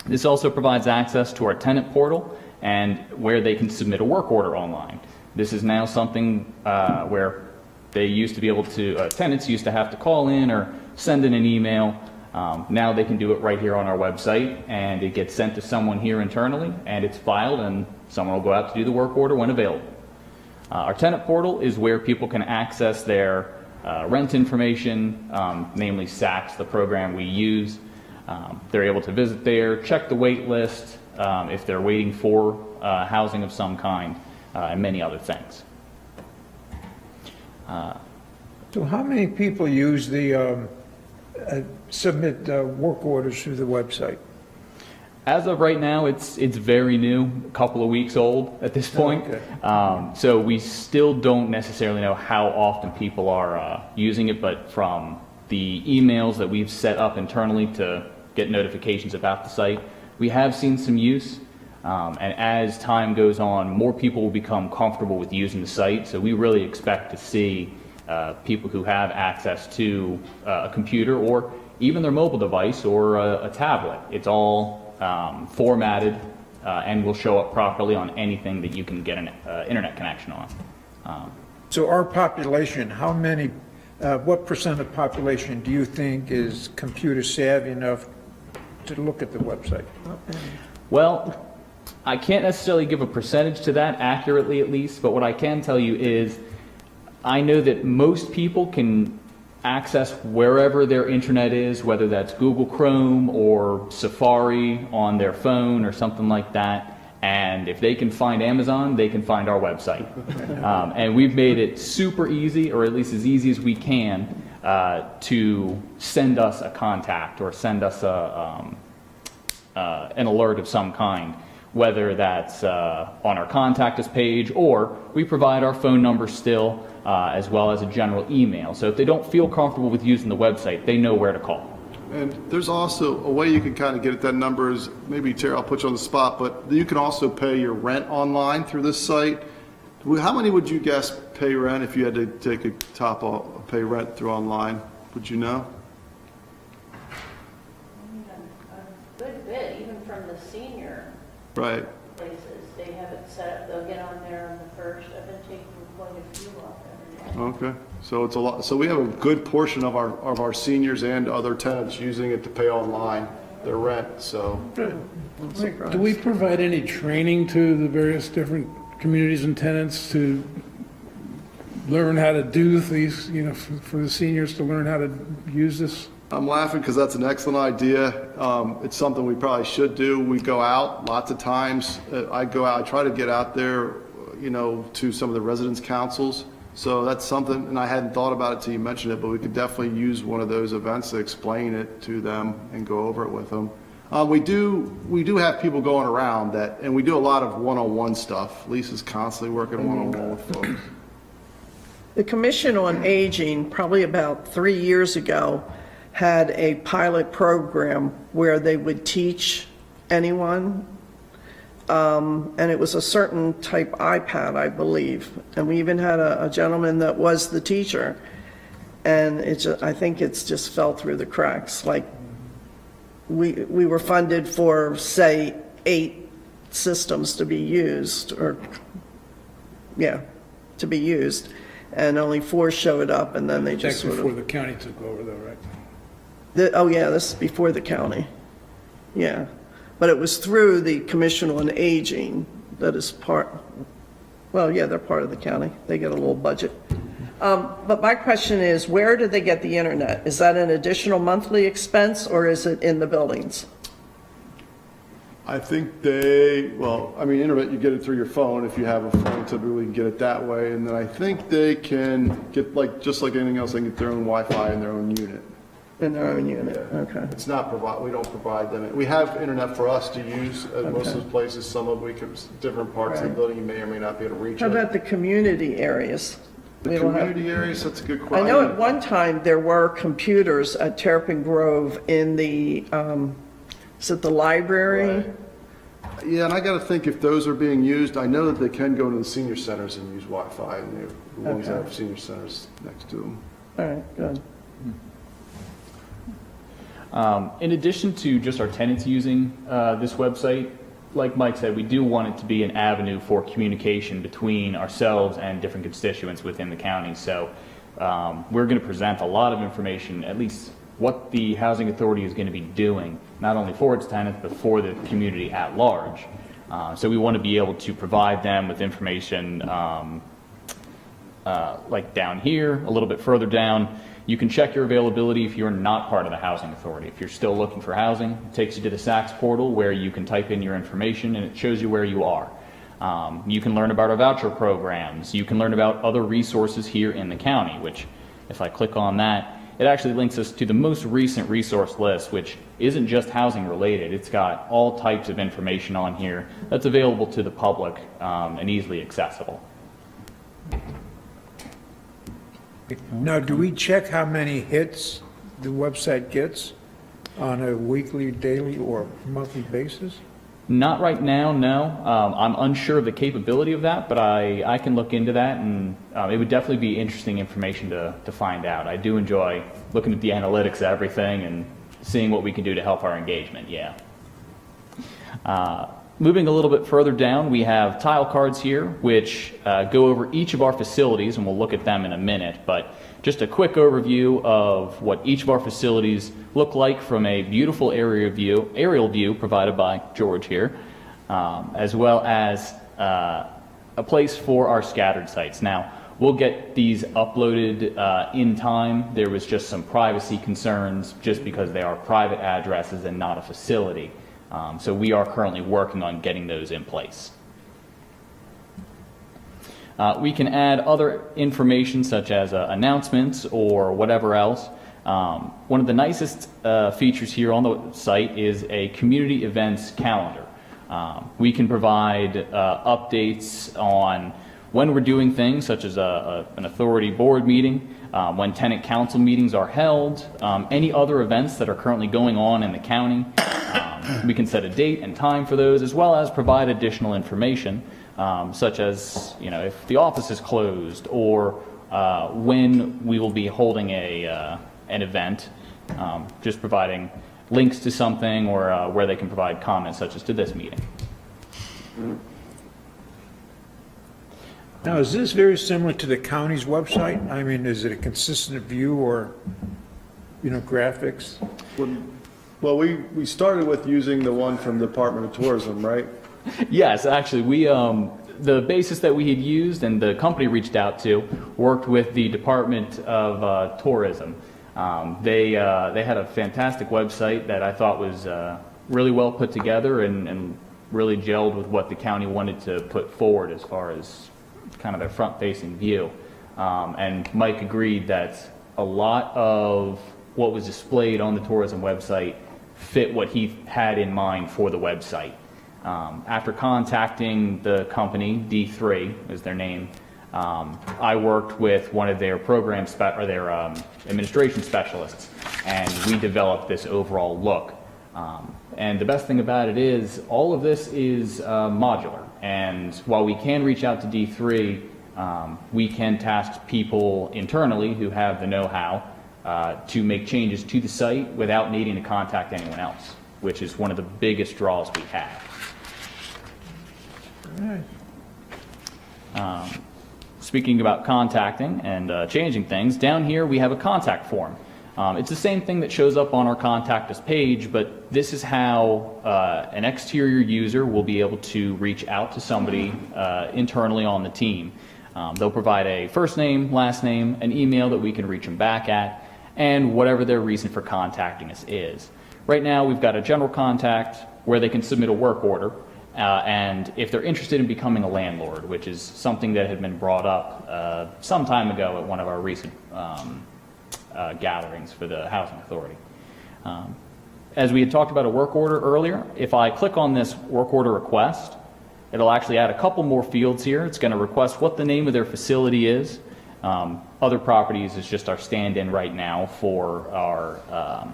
This also provides access to our tenant portal and where they can submit a work order online. This is now something where they used to be able to, tenants used to have to call in or send in an email. Now they can do it right here on our website, and it gets sent to someone here internally, and it's filed, and someone will go out to do the work order when available. Our tenant portal is where people can access their rent information, namely SACS, the program we use. They're able to visit there, check the wait list if they're waiting for housing of some kind, and many other things. So how many people use the, submit work orders through the website? As of right now, it's very new, a couple of weeks old at this point. Okay. So we still don't necessarily know how often people are using it, but from the emails that we've set up internally to get notifications about the site, we have seen some use. And as time goes on, more people will become comfortable with using the site. So we really expect to see people who have access to a computer or even their mobile device or a tablet. It's all formatted and will show up properly on anything that you can get an internet connection on. So our population, how many, what percent of population do you think is computer savvy enough to look at the website? Well, I can't necessarily give a percentage to that accurately, at least, but what I can tell you is I know that most people can access wherever their internet is, whether that's Google Chrome or Safari on their phone or something like that, And if they can find Amazon, they can find our website. And we've made it super easy, or at least as easy as we can, to send us a contact or send us an alert of some kind, whether that's on our contact us page, or we provide our phone number still, as well as a general email. So if they don't feel comfortable with using the website, they know where to call. And there's also a way you can kind of get at that number is, maybe Terry, I'll put you on the spot, but you can also pay your rent online through this site. How many would you guess pay rent if you had to take a top off, pay rent through online? Would you know? A good bit, even from the senior Right. places. They have it set up, they'll get on there on the first. I've been taking quite a few off every day. Okay. So it's a lot. So we have a good portion of our seniors and other tenants using it to pay online their rent. So Do we provide any training to the various different communities and tenants to learn how to do these, for the seniors to learn how to use this? I'm laughing because that's an excellent idea. It's something we probably should do. We go out lots of times. I go out, I try to get out there, to some of the residence councils. So that's something, and I hadn't thought about it till you mentioned it, but we could definitely use one of those events to explain it to them and go over it with them. We do have people going around that, and we do a lot of one-on-one stuff. Lisa's constantly working one-on-one with folks. The Commission on Aging, probably about 3 years ago, had a pilot program where they would teach anyone, and it was a certain type iPad, I believe. And we even had a gentleman that was the teacher, and I think it's just fell through the cracks. Like, we were funded for, say, 8 systems to be used, to be used, and only 4 showed up, and then they just That's sort before of... the county took over though, right? This is before the county. Yeah. But it was through the Commission on Aging that is they're part of the county. They get a little budget. But my question is, where do they get the internet? Is that an additional monthly expense, or is it in the buildings? I think internet, you get it through your phone. If you have a phone, typically you can get it that way. And then I think they can get, just like anything else, they can get their own Wi-Fi in their own unit. In their own unit, okay. It's not we don't provide them. We have internet for us to use at most of the places. Some of different parts of the building, you may or may not be able to reach How it. about the community areas? The We don't have- community areas, that's a good I question. know at one time there were computers at Terrapin Grove in the, is it the library? Right. Yeah, and I got to think if those are being used. I know that they can go to the senior centers and use Wi-Fi, and the ones that have senior centers next to them. All right, good. In addition to just our tenants using this website, like Mike said, we do want it to be an avenue for communication between ourselves and different constituents within the county. So we're going to present a lot of information, at least what the Housing Authority is going to be doing, not only for its tenants, but for the community at large. So we want to be able to provide them with information like down here, a little bit further down. You can check your availability if you're not part of the Housing Authority. If you're still looking for housing, it takes you to the SACS portal where you can type in your information and it shows you where you are. You can learn about our voucher programs. You can learn about other resources here in the county, which if I click on that, it actually links us to the most recent resource list, which isn't just housing related. It's got all types of information on here that's available to the public and easily accessible. Now, do we check how many hits the website gets on a weekly, daily, or monthly basis? Not right now, no. I'm unsure of the capability of that, but I can look into that, and it would definitely be interesting information to find out. I do enjoy looking at the analytics of everything and seeing what we can do to help our engagement, yeah. Moving a little bit further down, we have tile cards here, which go over each of our facilities, and we'll look at them in a minute, but just a quick overview of what each of our facilities look like from a beautiful aerial view provided by George here, as well as a place for our scattered sites. Now, we'll get these uploaded in time. There was just some privacy concerns just because they are private addresses and not a facility. So we are currently working on getting those in place. We can add other information such as announcements or whatever else. One of the nicest features here on the site is a community events calendar. We can provide updates on when we're doing things such as an authority board meeting, when tenant council meetings are held, any other events that are currently going on in the county. We can set a date and time for those, as well as provide additional information, such as, you know, if the office is closed, or when we will be holding an event, just providing links to something, or where they can provide comments, such as to this meeting. Now, is this very similar to the county's website? I mean, is it a consistent view or, you know, graphics? Well, we started with using the one from the Department of Tourism, right? Yes, actually, we the basis that we had used and the company reached out to worked with the Department of Tourism. They had a fantastic website that I thought was really well put together and really gelled with what the county wanted to put forward as far as kind of their front-facing view. And Mike agreed that a lot of what was displayed on the tourism website fit what he had in mind for the website. After contacting the company, D3 is their name, I worked with one of their administration specialists, and we developed this overall look. And the best thing about it is all of this is modular. And while we can reach out to D3, we can task people internally who have the know-how to make changes to the site without needing to contact anyone else, which is one of the biggest draws we have. All right. Speaking about contacting and changing things, down here we have a contact form. It's the same thing that shows up on our contact us page, but this is how an exterior user will be able to reach out to somebody internally on the team. They'll provide a first name, last name, an email that we can reach them back at, and whatever their reason for contacting us is. Right now we've got a general contact where they can submit a work order, and if they're interested in becoming a landlord, which is something that had been brought up some time ago at one of our recent gatherings for the Housing Authority. As we had talked about a work order earlier, if I click on this work order request, it'll actually add a couple more fields here. It's going to request what the name of their facility is. Other properties is just our stand-in right now for our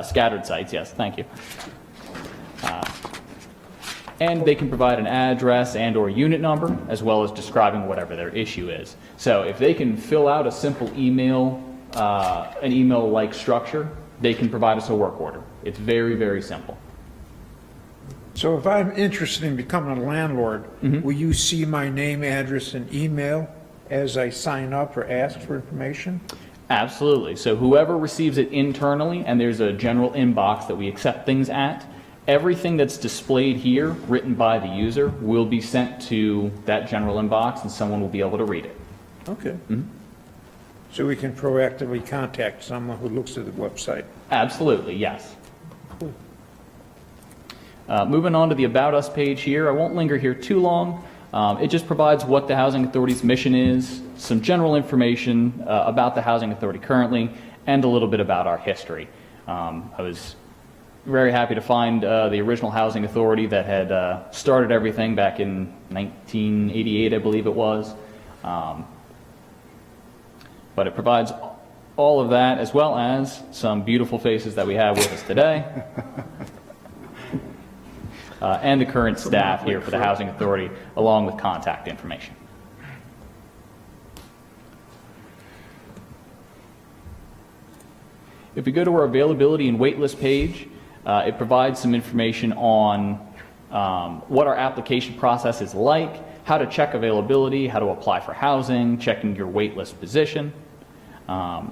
scattered sites. Yes, thank you. And they can provide an address and or unit number, as well as describing whatever their issue is. So if they can fill out a simple email, an email-like structure, they can provide us a work order. It's very, very simple. So if I'm interested in becoming a landlord, will you see my name, address, and email as I sign up or ask for information? Absolutely. So whoever receives it internally, and there's a general inbox that we accept things at, everything that's displayed here, written by the user, will be sent to that general inbox, and someone will be able to read it. Okay. So we can proactively contact someone who looks at the website. Absolutely, yes. Moving on to the About Us page here, I won't linger here too long. It just provides what the Housing Authority's mission is, some general information about the Housing Authority currently, and a little bit about our history. I was very happy to find the original Housing Authority that had started everything back in 1988, I believe it was. But it provides all of that, as well as some beautiful faces that we have with us today. And the current staff here for the Housing Authority, along with contact information. If we go to our availability and waitlist page, it provides some information on what our application process is like, how to check availability, how to apply for housing, checking your waitlist position,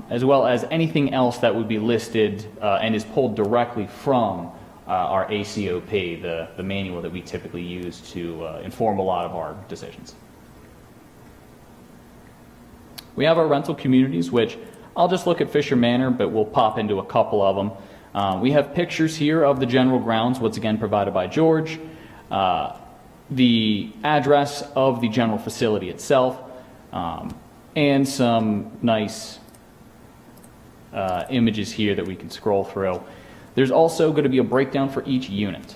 as well as anything else that would be listed and is pulled directly from our ACOP, the manual that we typically use to inform a lot of our decisions. We have our rental communities, which I'll just look at Fisher Manor, but we'll pop into a couple of them. We have pictures here of the general grounds, once again provided by George, the address of the general facility itself, and some nice images here that we can scroll through. There's also going to be a breakdown for each unit.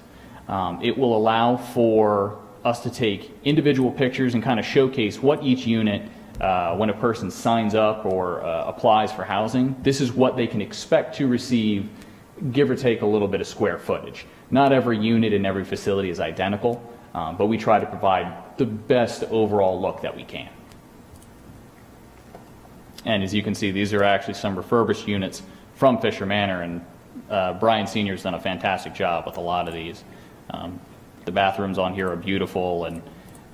It will allow for us to take individual pictures and kind of showcase what each unit, when a person signs up or applies for housing, this is what they can expect to receive, give or take a little bit of square footage. Not every unit in every facility is identical, but we try to provide the best overall look that we can. And as you can see, these are actually some refurbished units from Fisher Manor, and Brian Sr.'s done a fantastic job with a lot of these. The bathrooms on here are beautiful, and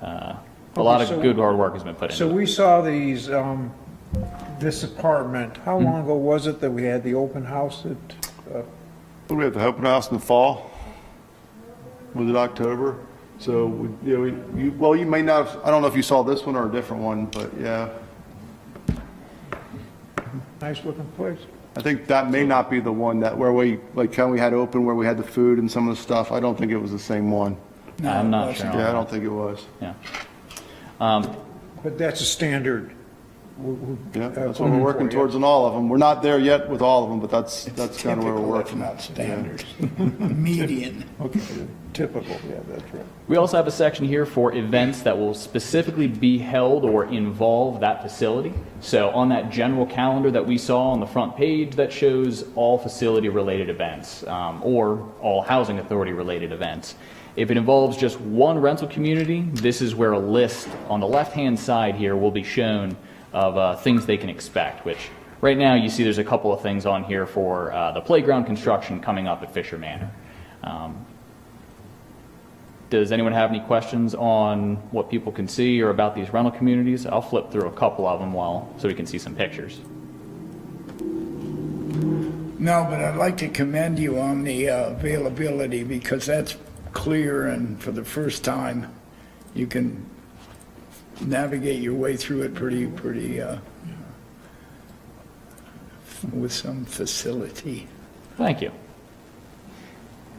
a lot of good hard work has been put into So it. we saw these, this apartment, how long ago was it that we had the open house at, We had the open house in the fall. Was it October? So, well, you may not have, I don't know if you saw this one or a different one, but yeah. nice looking place? I think that may not be the one that, where we, like, how we had open, where we had the food and some of the stuff. I don't think it was the same one. I'm not sure. Yeah, I don't think it was. Yeah. But that's a standard. Yeah, that's what we're working towards in all of them. We're not there yet with all of them, but that's kind of where we're Typical, working. not standards. Median. Okay, typical, yeah, that's right. We also have a section here for events that will specifically be held or involve that facility. So on that general calendar that we saw on the front page, that shows all facility-related events, or all housing authority-related events. If it involves just one rental community, this is where a list on the left-hand side here will be shown of things they can expect, which right now you see there's a couple of things on here for the playground construction coming up at Fisher Manor. Does anyone have any questions on what people can see or about these rental communities? I'll flip through a couple of them so we can see some pictures. No, but I'd like to commend you on the availability, because that's clear, and for the first time, you can navigate your way through it pretty with some facility. Thank you.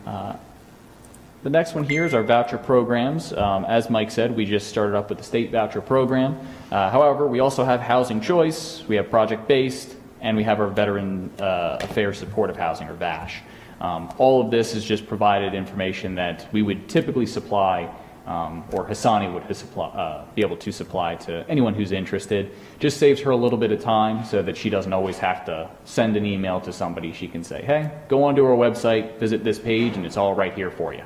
The next one here is our voucher programs. As Mike said, we just started up with the state voucher program. However, we also have Housing Choice, we have Project-Based, and we have our Veteran Affairs Supportive Housing, or VASH. All of this is just provided information that we would typically supply, or Hassani would be able to supply to anyone who's interested. Just saves her a little bit of time so that she doesn't always have to send an email to somebody. She can say, hey, go onto our website, visit this page, and it's all right here for you.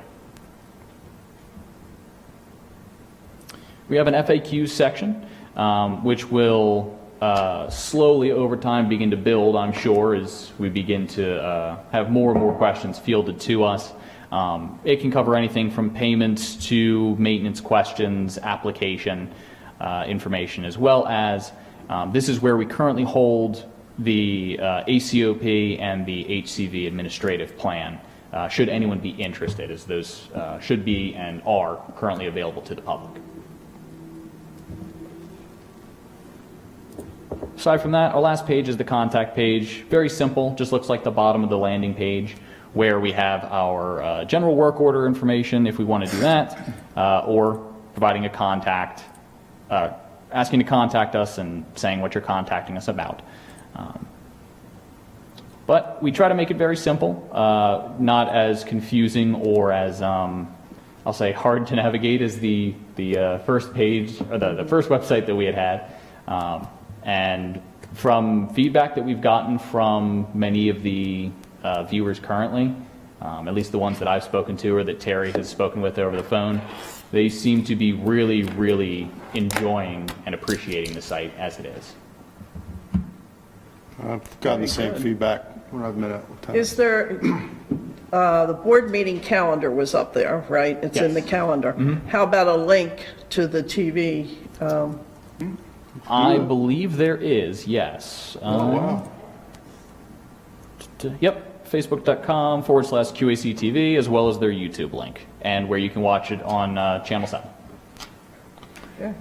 We have an FAQ section, which will slowly over time begin to build, I'm sure, as we begin to have more and more questions fielded to us. It can cover anything from payments to maintenance questions, application information, as well as this is where we currently hold the ACOP and the HCV administrative plan, should anyone be interested, as those should be and are currently available to the public. Aside from that, our last page is the contact page. Very simple, just looks like the bottom of the landing page, where we have our general work order information if we want to do that, or providing a contact, asking to contact us and saying what you're contacting us about. But we try to make it very simple, not as confusing or as, I'll say, hard to navigate as the first page, or the first website that we had. And from feedback that we've gotten from many of the viewers currently, at least the ones that I've spoken to or that Terry has spoken with over the phone, they seem to be really, really enjoying and appreciating the site as it is. I've gotten the same feedback when I've met up with tenants. Is there, the board meeting calendar was up there, right? It's in the Yes. calendar. How about a link to the TV? I believe there is, yes. Wow. Yep, facebook.com/QACTV, as well as their YouTube link, and where you can watch it on Channel 7. Yeah.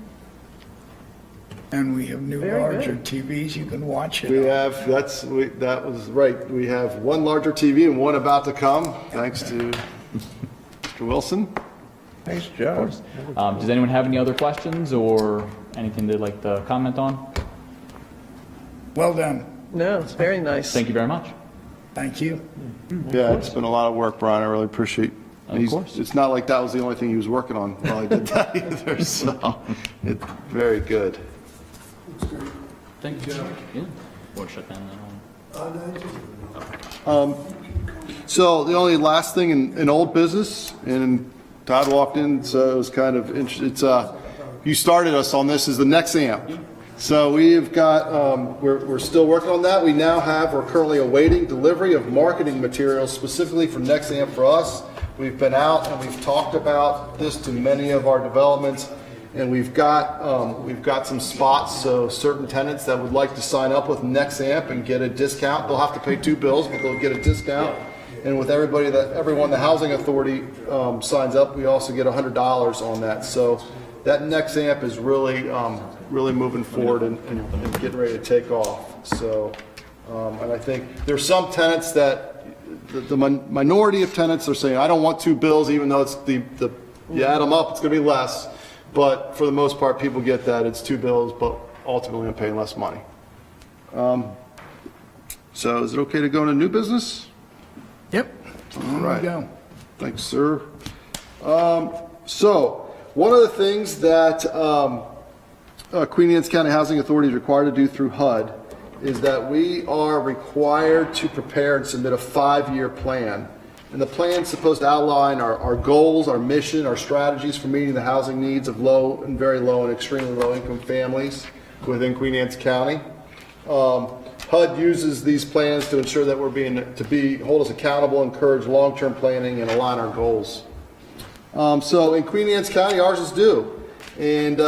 And we have new Very larger good. TVs, you can watch We it. have, that was right. We have one larger TV and one about to come, thanks to Mr. Wilson. Nice job. Does anyone have any other questions or anything they'd like to comment on? Well done, No, it's very nice. Thank you very much. thank you. Yeah, it's been a lot of work, Brian. I really appreciate. Of course. It's not like that was the only thing he was working on while I did that either, so it's very good. Thank you. Yeah. Or shut down that one. So the only last thing in old business, and Todd walked in, so it was kind of interesting. It's you started us on this, is the next amp. So we've got we're still working on that. We're currently awaiting delivery of marketing materials specifically for next amp for us. We've been out and we've talked about this to many of our developments, and we've got some spots. So certain tenants that would like to sign up with next amp and get a discount, they'll have to pay 2 bills, but they'll get a discount. And with everyone the housing authority signs up, we also get $100 on that. So that next amp is really moving forward and getting ready to take off. So, and I think there's some tenants that the minority of tenants are saying, I don't want 2 bills, even though it's you add them up, it's going to be less. But for the most part, people get that it's 2 bills, but ultimately I'm paying less money. So is it okay to go into new business? Yep, on we Right. go. Thanks, sir. So one of the things that Queen Anne's County Housing Authority is required to do through HUD is that we are required to prepare and submit a 5-year plan. And the plan is supposed to outline our goals, our mission, our strategies for meeting the housing needs of low and very low and extremely low income families within Queen Anne's County. HUD uses these plans to ensure that hold us accountable, encourage long-term planning, and align our goals. So in Queen Anne's County, ours is due. And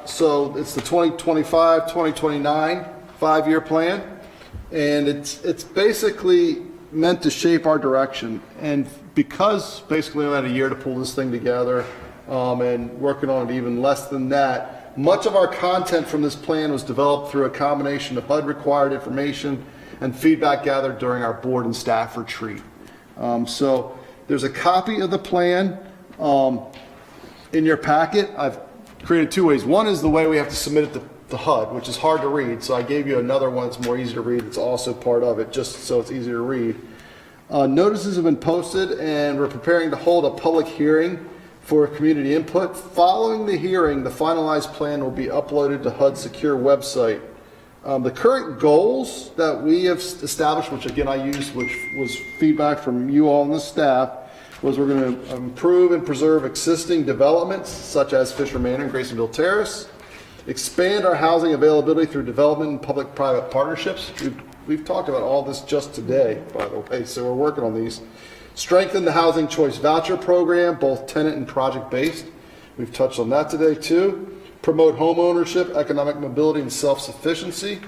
so it's the 2025-2029 5-year plan. And it's basically meant to shape our direction. And because basically we had a year to pull this thing together and working on it even less than that, much of our content from this plan was developed through a combination of HUD-required information and feedback gathered during our board and staff retreat. So there's a copy of the plan in your packet. I've created 2 ways. One is the way we have to submit it to HUD, which is hard to read. So I gave you another one that's more easy to read. It's also part of it, just so it's easier to read. Notices have been posted, and we're preparing to hold a public hearing for community input. Following the hearing, the finalized plan will be uploaded to HUD's secure website. The current goals that we have established, which again I used, which was feedback from you all and the staff, was we're going to improve and preserve existing developments such as Fisher Manor and Graysonville Terrace, expand our housing availability through development and public-private partnerships. We've talked about all this just today, by the way, so we're working on these. Strengthen the Housing Choice Voucher Program, both tenant and project-based. We've touched on that today, too. Promote home ownership, economic mobility, and self-sufficiency.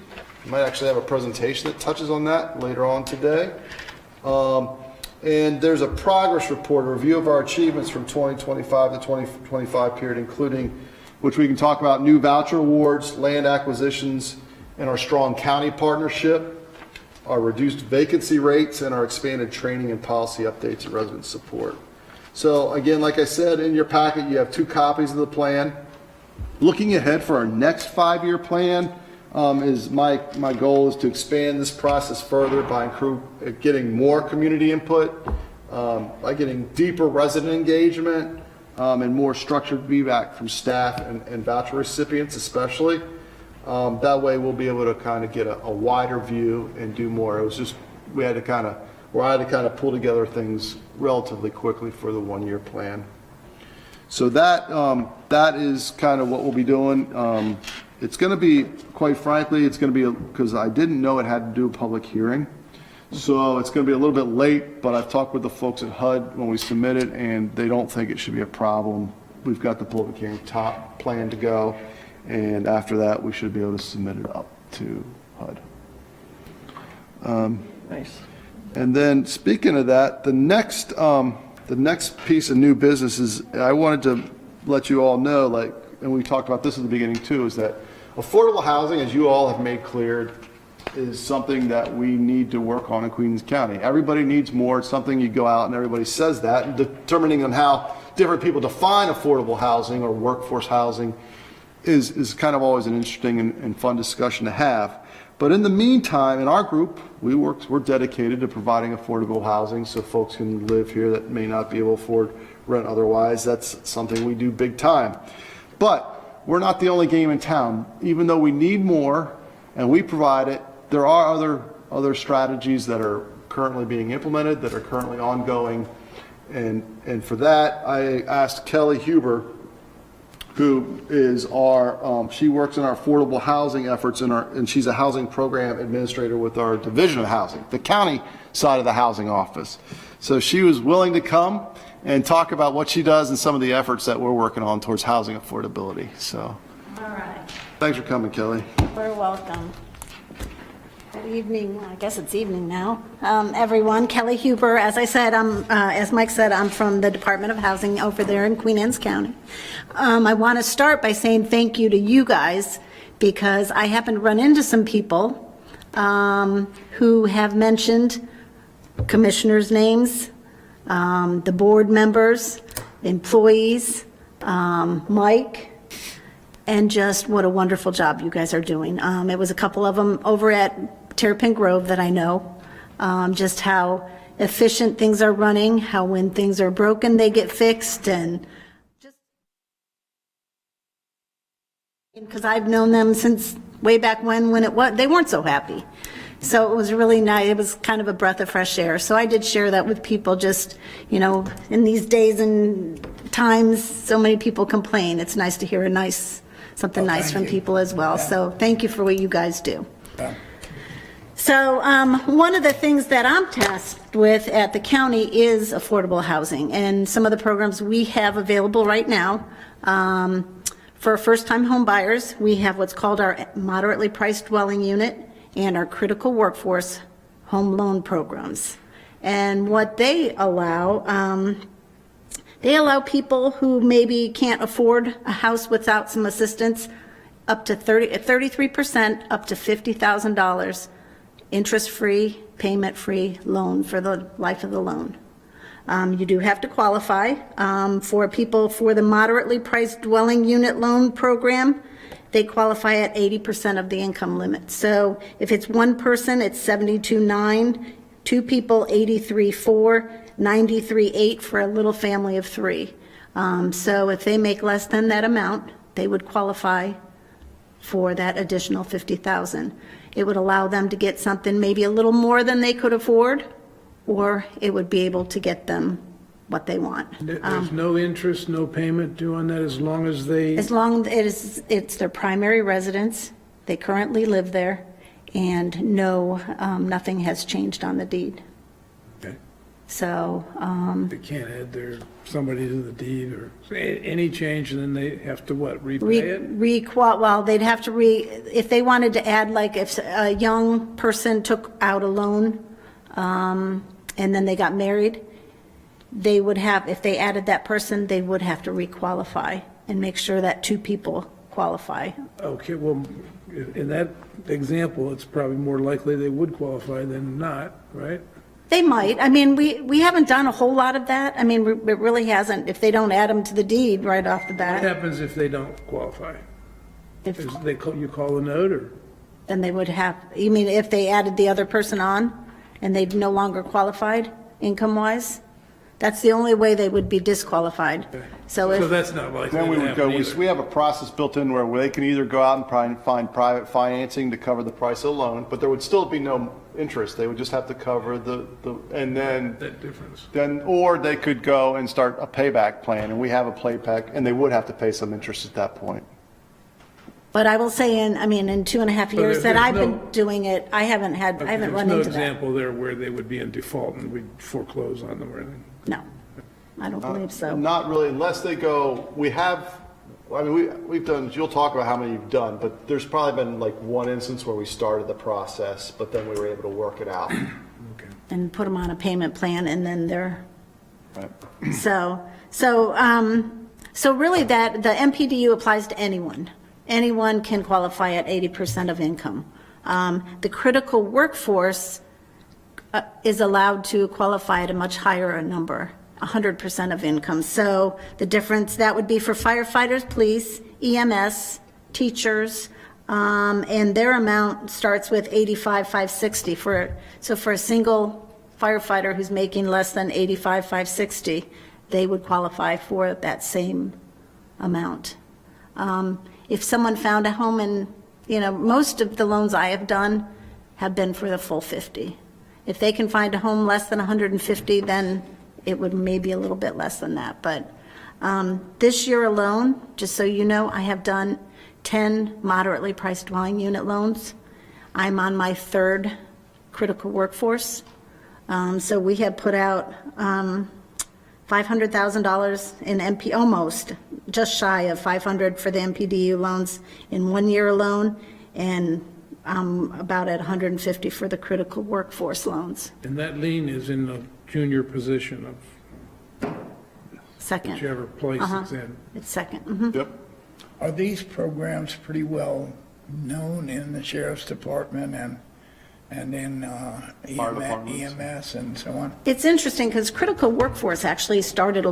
We might actually have a presentation that touches on that later on today. And there's a progress report, a review of our achievements from 2025 to 2025 period, including, which we can talk about, new voucher awards, land acquisitions, and our strong county partnership, our reduced vacancy rates, and our expanded training and policy updates and resident support. So again, like I said, in your packet, you have 2 copies of the plan. Looking ahead for our next 5-year plan is my goal is to expand this process further by getting more community input, by getting deeper resident engagement, and more structured feedback from staff and voucher recipients especially. That way we'll be able to kind of get a wider view and do more. It was just, I had to kind of pull together things relatively quickly for the 1-year plan. So that is kind of what we'll be doing. It's going to be, quite frankly, it's going to be, because I didn't know it had to do a public hearing. So it's going to be a little bit late, but I've talked with the folks at HUD when we submit it, and they don't think it should be a problem. We've got the public hearing plan to go, and after that, we should be able to submit it up to HUD. Nice. And then, speaking of that, the next piece of new business is, I wanted to let you all know, and we talked about this at the beginning too, is that affordable housing, as you all have made clear, is something that we need to work on in Queens County. Everybody needs more. It's something you go out and everybody says that. And determining on how different people define affordable housing or workforce housing is kind of always an interesting and fun discussion to have. But in the meantime, in our group, we're dedicated to providing affordable housing so folks can live here that may not be able to afford rent otherwise. That's something we do big time. But we're not the only game in town. Even though we need more and we provide it, there are other strategies that are currently being implemented, that are currently ongoing. And for that, I asked Kelly Huber, who is she works in our affordable housing efforts and she's a housing program administrator with our Division of Housing, the county side of the housing office. So she was willing to come and talk about what she does and some of the efforts that we're working on towards housing affordability. So, All right, thanks for coming, Kelly. we're welcome. Good evening, I guess it's evening now, everyone. Kelly Huber, as I said, as Mike said, I'm from the Department of Housing over there in Queen Anne's County. I want to start by saying thank you to you guys, because I happen to run into some people who have mentioned commissioners' names, the board members, employees, Mike, and just what a wonderful job you guys are doing. It was a couple of them over at Terrapin Grove that I know, just how efficient things are running, how when things are broken, they get fixed, and just because I've known them since way back when they weren't so happy. So it was really nice. It was kind of a breath of fresh air. So I did share that with people, just, in these days and times, so many people complain. It's nice to hear something nice from people as well. So thank you for what you guys do. So one of the things that I'm tasked with at the county is affordable housing, and some of the programs we have available right now. For first-time home buyers, we have what's called our moderately priced dwelling unit and our critical workforce home loan programs. And what they allow people who maybe can't afford a house without some assistance up to 33%, up to $50,000, interest-free, payment-free loan for the life of the loan. You do have to qualify. For people for the moderately priced dwelling unit loan program, they qualify at 80% of the income limit. So if it's one person, it's $72,900, two people, $83,400, $93,800 for a little family of three. So if they make less than that amount, they would qualify for that additional $50,000. It would allow them to get something maybe a little more than they could afford, or it would be able to get them what they want. There's no interest, no payment due on that as long as As long as it's their primary residence, they currently live there, and nothing has changed on the deed. Okay. So, They can't add somebody to the deed or any change, and then they have to repay it? well, they'd have to if they wanted to add, like if a young person took out a loan, and then they got married, they would have, if they added that person, they would have to requalify and make sure that two people qualify. Okay, well, in that example, it's probably more likely they would qualify than not, right? They might. I mean, we haven't done a whole lot of that. I mean, it really hasn't, if they don't add them to the deed right off the What bat. happens if they don't qualify? If, You call a note, or? then they would have, you mean if they added the other person on and they no longer qualified income-wise? That's the only way they would be disqualified. So So if, that's not likely Then we to would go, happen either. we have a process built in where they can either go out and find private financing to cover the price of the loan, but there would still be no interest. They would just have to cover and then, That difference. or they could go and start a payback plan, and we have a payback, and they would have to pay some interest at that point. but I will say in 2.5 years that there's I've been no- doing it, I haven't run into that. There's no example there where they would be in default and we'd foreclose on them or anything? No, I don't believe so. Not really, unless they go, we've done, you'll talk about how many you've done, but there's probably been like one instance where we started the process, but then we were able to work it out. And put them on a payment plan, and then they're, Right. so really that, the MPDU applies to anyone. anyone can qualify at 80% of income. The critical workforce is allowed to qualify at a much higher number, 100% of income. So the difference, that would be for firefighters, police, EMS, teachers, and their amount starts with 85,560 so for a single firefighter who's making less than 85,560, they would qualify for that same amount. If someone found a home and, most of the loans I have done have been for the full 50. If they can find a home less than 150, then it would maybe a little bit less than that. But this year alone, just so you know, I have done 10 moderately priced dwelling unit loans. I'm on my 3rd critical workforce. So we have put out $500,000 in MP, almost, just shy of 500 for the MPDU loans in 1 year alone, and about at 150 for the critical workforce loans. And that lien is in the junior position of Second. whichever place it's in. It's second. Mhm. Yep. Are these programs pretty well known in the sheriff's department and in Fire departments. EMS and so on? It's interesting because critical workforce actually started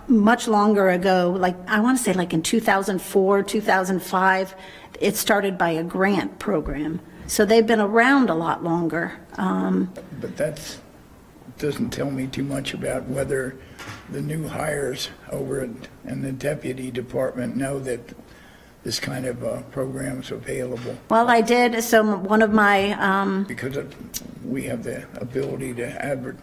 much longer ago, like I want to say like in 2004, 2005. It started by a grant program. So they've been around a lot longer. But that doesn't tell me too much about whether the new hires over in the deputy department know that this kind of program is available. Well, I did, so one of my, Because we have the ability to advertise.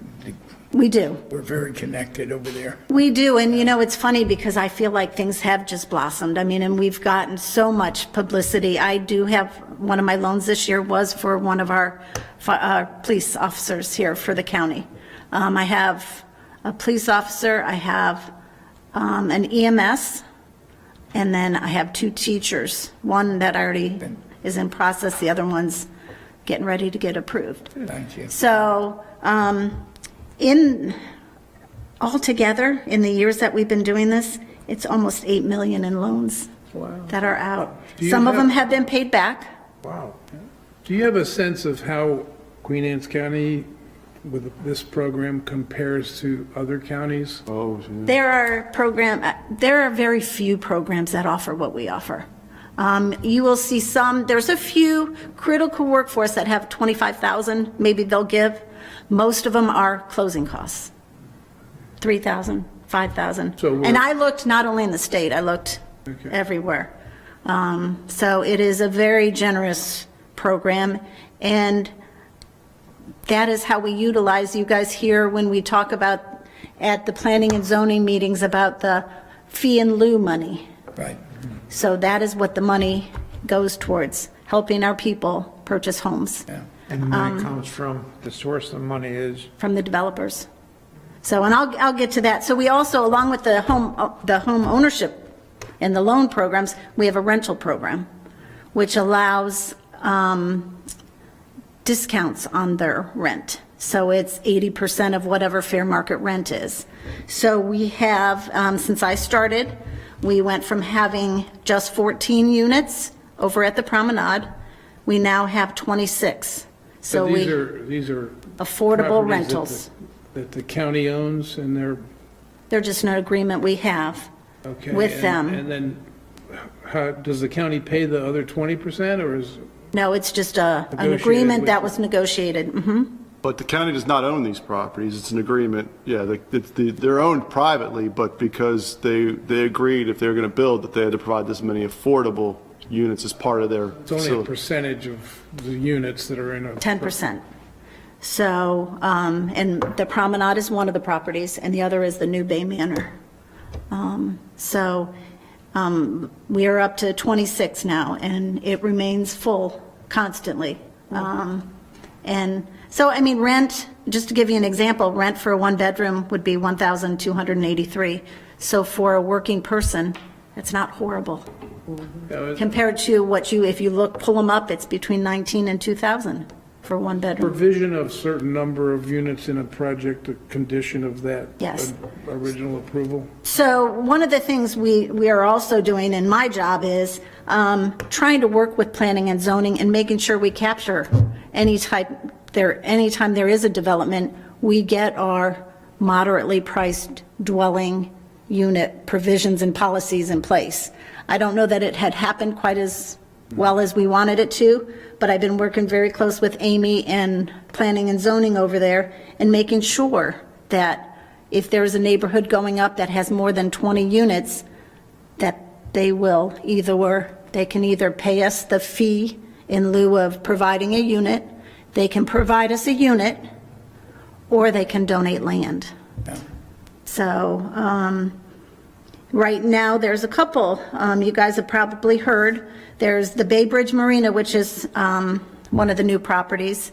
we do. We're very connected over there. We do, and it's funny because I feel like things have just blossomed. I mean, and we've gotten so much publicity. I do have, one of my loans this year was for one of our police officers here for the county. I have a police officer, I have an EMS, and then I have 2 teachers. One that already is in process, the other one's getting ready to get approved. Thank you. So, altogether, in the years that we've been doing this, it's almost 8 million in loans that are out. Do you Some of have- them have been paid back. Wow. Do you have a sense of how Queen Anne's County with this program compares to other counties? Oh, yeah. There are very few programs that offer what we offer. You will see there's a few critical workforce that have 25,000, maybe they'll give. Most of them are closing costs, 3,000, 5,000. And I looked not only in the state, I looked everywhere. So it is a very generous program, and that is how we utilize, you guys hear when we talk about at the planning and zoning meetings about the fee in lieu money. Right. So that is what the money goes towards, helping our people purchase homes Yeah. And the money comes from, the source of the money is, from the developers. So, and I'll get to that. So we also, along with the home ownership and the loan programs, we have a rental program, which allows discounts on their rent. So it's 80% of whatever fair market rent is. So we have, since I started, we went from having just 14 units over at the Promenade. We now have 26. So But these are affordable properties rentals. that the county owns, and They're just an agreement we have okay, with them. And then, does the county pay the other 20%, or is? No, it's just an Negotiated agreement with that you. was negotiated. But the county does not own these properties. It's an agreement. Yeah, they're owned privately, but because they agreed if they were going to build, that they had to provide this many affordable units as part of their It's only a facility. percentage of the units that are in a. 10%. So, and the Promenade is one of the properties, and the other is the New Bay Manor. We are up to 26 now, and it remains full constantly. And so, I mean, rent, just to give you an example, rent for a one-bedroom would be $1,283. So for a working person, it's not horrible. Yeah, Compared to what if you pull them up, it's between 19 and 2,000 for one bedroom. Provision of certain number of units in a project, a condition of that? Yes. Original approval? So one of the things we are also doing in my job is trying to work with planning and zoning and making sure we capture anytime there is a development, we get our moderately priced dwelling unit provisions and policies in place. I don't know that it had happened quite as well as we wanted it to, but I've been working very close with Amy and planning and zoning over there and making sure that if there's a neighborhood going up that has more than 20 units, that they can either pay us the fee in lieu of providing a unit, they can provide us a unit, or they can donate land. So right now, there's a couple. You guys have probably heard. There's the Bay Bridge Marina, which is one of the new properties,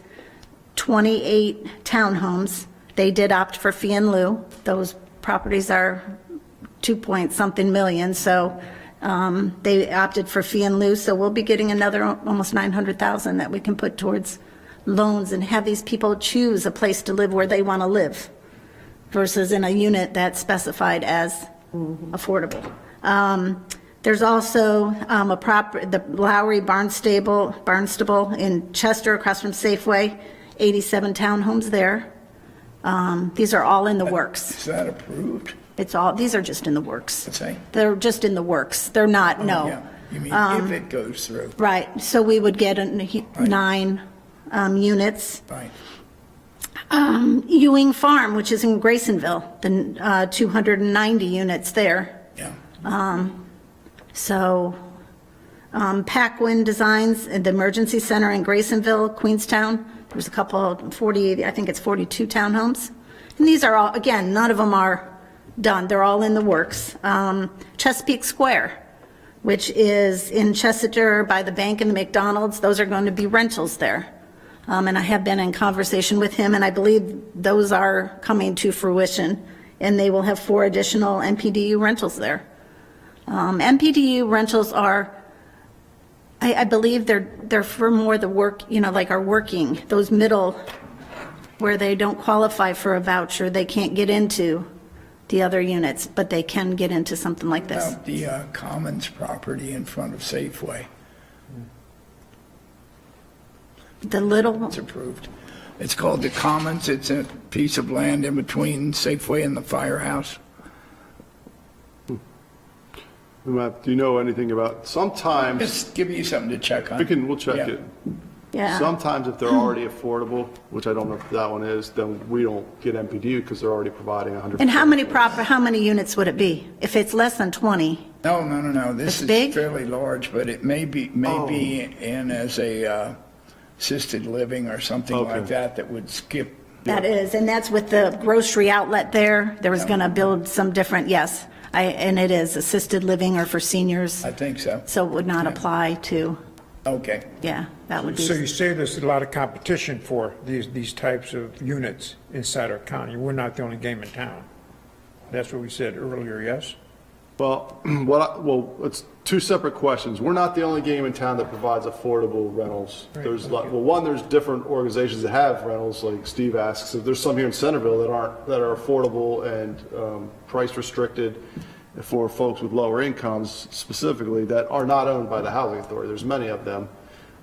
28 townhomes. They did opt for fee in lieu. Those properties are 2-point-something million, so they opted for fee in lieu. So we'll be getting another almost $900,000 that we can put towards loans and have these people choose a place to live where they want to live versus in a unit that's specified as affordable. There's also the Lowry Barnstable in Chester across from Safeway, 87 townhomes there. These are all in the works. Is that approved? These are just in the works. What's that? They're just in the works. They're not, no. Yeah. You mean if it goes through? Right, so we would get 9 units. Right. Ewing Farm, which is in Graysonville, the 290 units there. Yeah. So Paquin Designs at the Emergency Center in Graysonville, Queenstown, there's a couple, 40, I think it's 42 townhomes. And these are all, again, none of them are done. They're all in the works. Chesapeake Square, which is in Chester by the bank and the McDonald's, those are going to be rentals there. And I have been in conversation with him, and I believe those are coming to fruition, and they will have 4 additional MPDU rentals there. MPDU rentals are, I believe they're for more the work, like our working, those middle, where they don't qualify for a voucher, they can't get into the other units, but they can get into something like this. About the Commons property in front of Safeway. The little, It's approved. It's called the Commons. It's a piece of land in between Safeway and the firehouse. Matt, do you know anything about, sometimes, Just give you something to check on. we'll check Yeah. it. yeah. Sometimes if they're already affordable, which I don't know if that one is, then we don't get MPDU because they're already providing 100%. And how many units would it be? If it's less than 20? No. This It's is big? fairly large, but it may be in as a assisted living or something like that would skip. That is, and that's with the grocery outlet there. There was going to build some different, yes. And it is assisted living or for seniors, I think so. so it would not apply to, Okay. yeah, that would So you be. say there's a lot of competition for these types of units inside our county. We're not the only game in town. That's what we said earlier, yes? Well, it's 2 separate questions. We're not the only game in town that provides affordable rentals. There's, there's different organizations that have rentals, like Steve asks. If there's some here in Centerville that are affordable and price restricted for folks with lower incomes specifically that are not owned by the housing authority. There's many of them.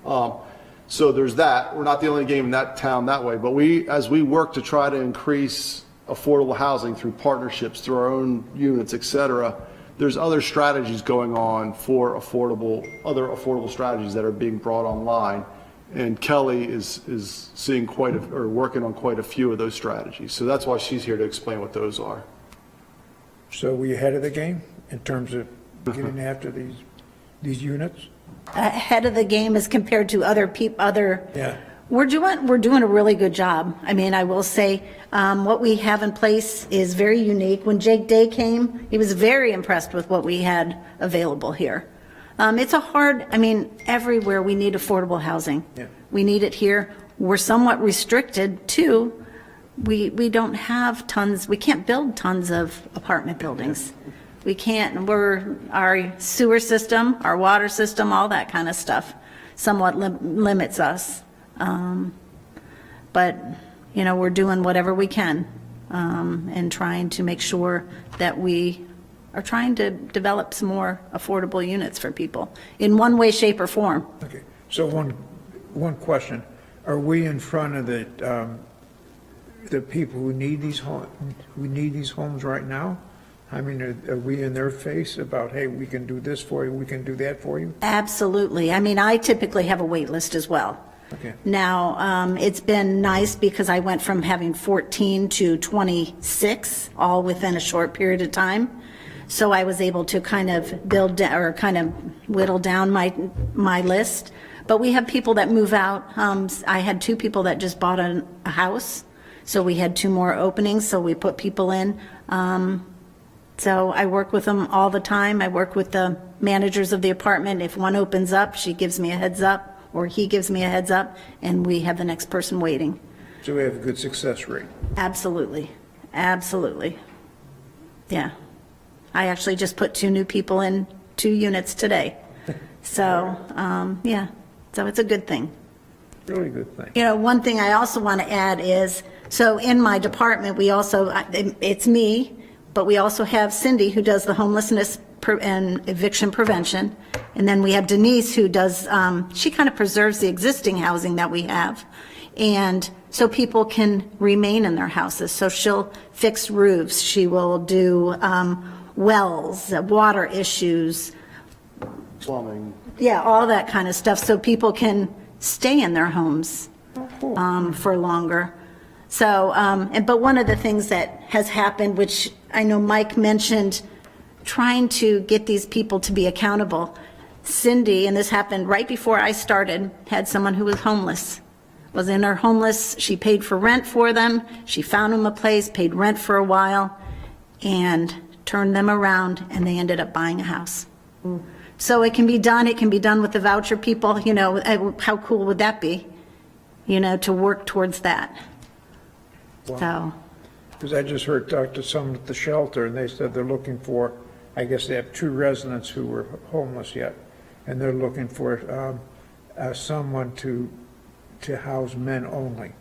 So there's that. We're not the only game in that town that way. But as we work to try to increase affordable housing through partnerships, through our own units, et cetera, there's other strategies going on for other affordable strategies that are being brought online. And Kelly is seeing working on quite a few of those strategies. So that's why she's here to explain what those are. So we ahead of the game in terms of getting after these units? Ahead of the game as compared to other Yeah. We're doing a really good job. I mean, I will say, what we have in place is very unique. When Jake Day came, he was very impressed with what we had available here. Everywhere we need affordable housing. Yeah. We need it here. We're somewhat restricted too. We don't have tons, we can't build tons of apartment buildings. We can't, our sewer system, our water system, all that kind of stuff somewhat limits us. but, we're doing whatever we can, and trying to make sure that we are trying to develop some more affordable units for people in one way, shape, or form. Okay, so one question. Are we in front of the people who need these homes right now? I mean, are we in their face about, hey, we can do this for you, we can do that for you? Absolutely. I mean, I typically have a wait list as well. Okay. Now, it's been nice because I went from having 14 to 26, all within a short period of time. So I was able to kind of whittle down my list. But we have people that move out. I had 2 people that just bought a house, so we had 2 more openings, so we put people in. So I work with them all the time. I work with the managers of the apartment. If one opens up, she gives me a heads up, or he gives me a heads up, and we have the next person waiting. So we have a good success rate. Absolutely. Absolutely. Yeah. I actually just put 2 new people in 2 units today. So, yeah, so it's a good thing. Really good thing. One thing I also want to add is, so in my department, we also, it's me, but we also have Cindy, who does the homelessness and eviction prevention. And then we have Denise, who does, she kind of preserves the existing housing that we have. And so people can remain in their houses. So she'll fix roofs. She will do wells, water issues. Plumbing. Yeah, all that kind of stuff. So people can stay in their homes for longer. So, but one of the things that has happened, which I know Mike mentioned, trying to get these people to be accountable. Cindy, and this happened right before I started, had someone who was homeless. Was in her homeless, she paid for rent for them, she found them a place, paid rent for a while, and turned them around, and they ended up buying a house. So it can be done with the voucher people, how cool would that be? To work towards that. So, Because I just talked to someone at the shelter, and they said they're looking for, I guess they have 2 residents who were homeless yet, and they're looking for someone to house men only.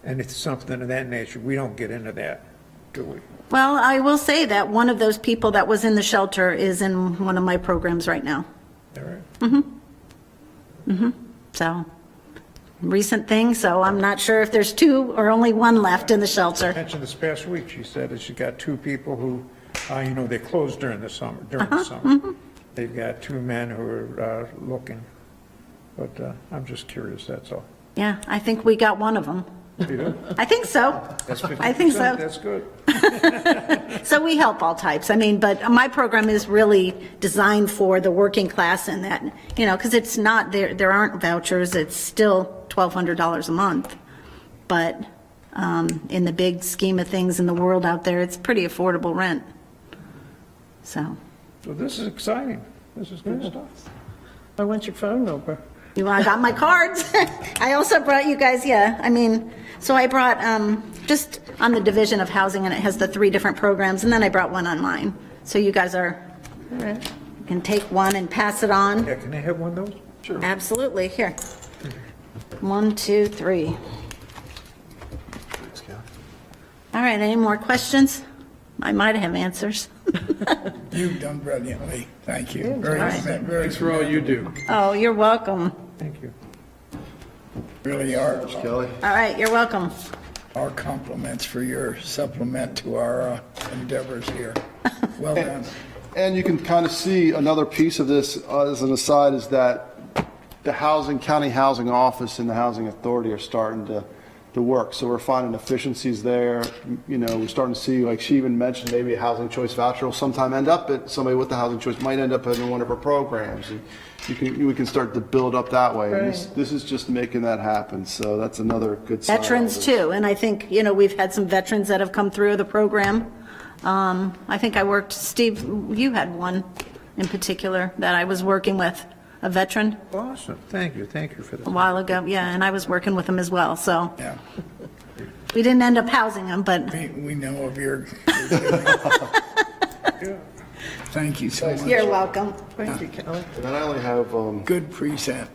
And it's something of that nature. We don't get into that, do we? well, I will say that one of those people that was in the shelter is in one of my programs right now. All right. So, recent thing, so I'm not sure if there's 2 or only 1 left in the shelter. Mentioned this past week, she said that she got 2 people who, they closed during the summer. They've got 2 men who are looking. But I'm just curious, that's all. Yeah, I think we got one of them. You do? I think so. That's 50%. I think so. That's good. So we help all types. I mean, but my program is really designed for the working class and that, because it's not, there aren't vouchers. It's still $1,200 a month. But in the big scheme of things in the world out there, it's pretty affordable rent. So This is exciting. This is good stuff. I want your phone number. I got my cards. I also brought you guys, so I brought, just on the division of housing, and it has the 3 different programs, and then I brought one on mine. So you guys you can take one and pass it on. Yeah, can I have one of those? Sure. Absolutely, here. 1, 2, 3. Thanks, Cal. All right, any more questions? I might have answers. You've done brilliantly. Thank you. Thanks for all you do. Oh, you're welcome. Thank you. Really are. Kelly? All right, you're welcome. Our compliments for your supplement to our endeavors here. Well done. And you can kind of see another piece of this as an aside is that the county housing office and the housing authority are starting to work. So we're finding efficiencies there. We're starting to see, like she even mentioned, maybe a housing choice voucher will sometime end up at, somebody with the housing choice might end up in one of our programs. And we can start to build up that way. And this is just making that happen. So that's another good sign. Veterans too, and I think, we've had some veterans that have come through the program. I think Steve, you had one in particular that I was working with, a veteran, Awesome. Thank you for a that. while ago. Yeah, and I was working with him as well, so Yeah, we didn't end up housing him, but we know of your. Thank you so much. you're welcome. Thank you, Kelly. And then I only have Good present.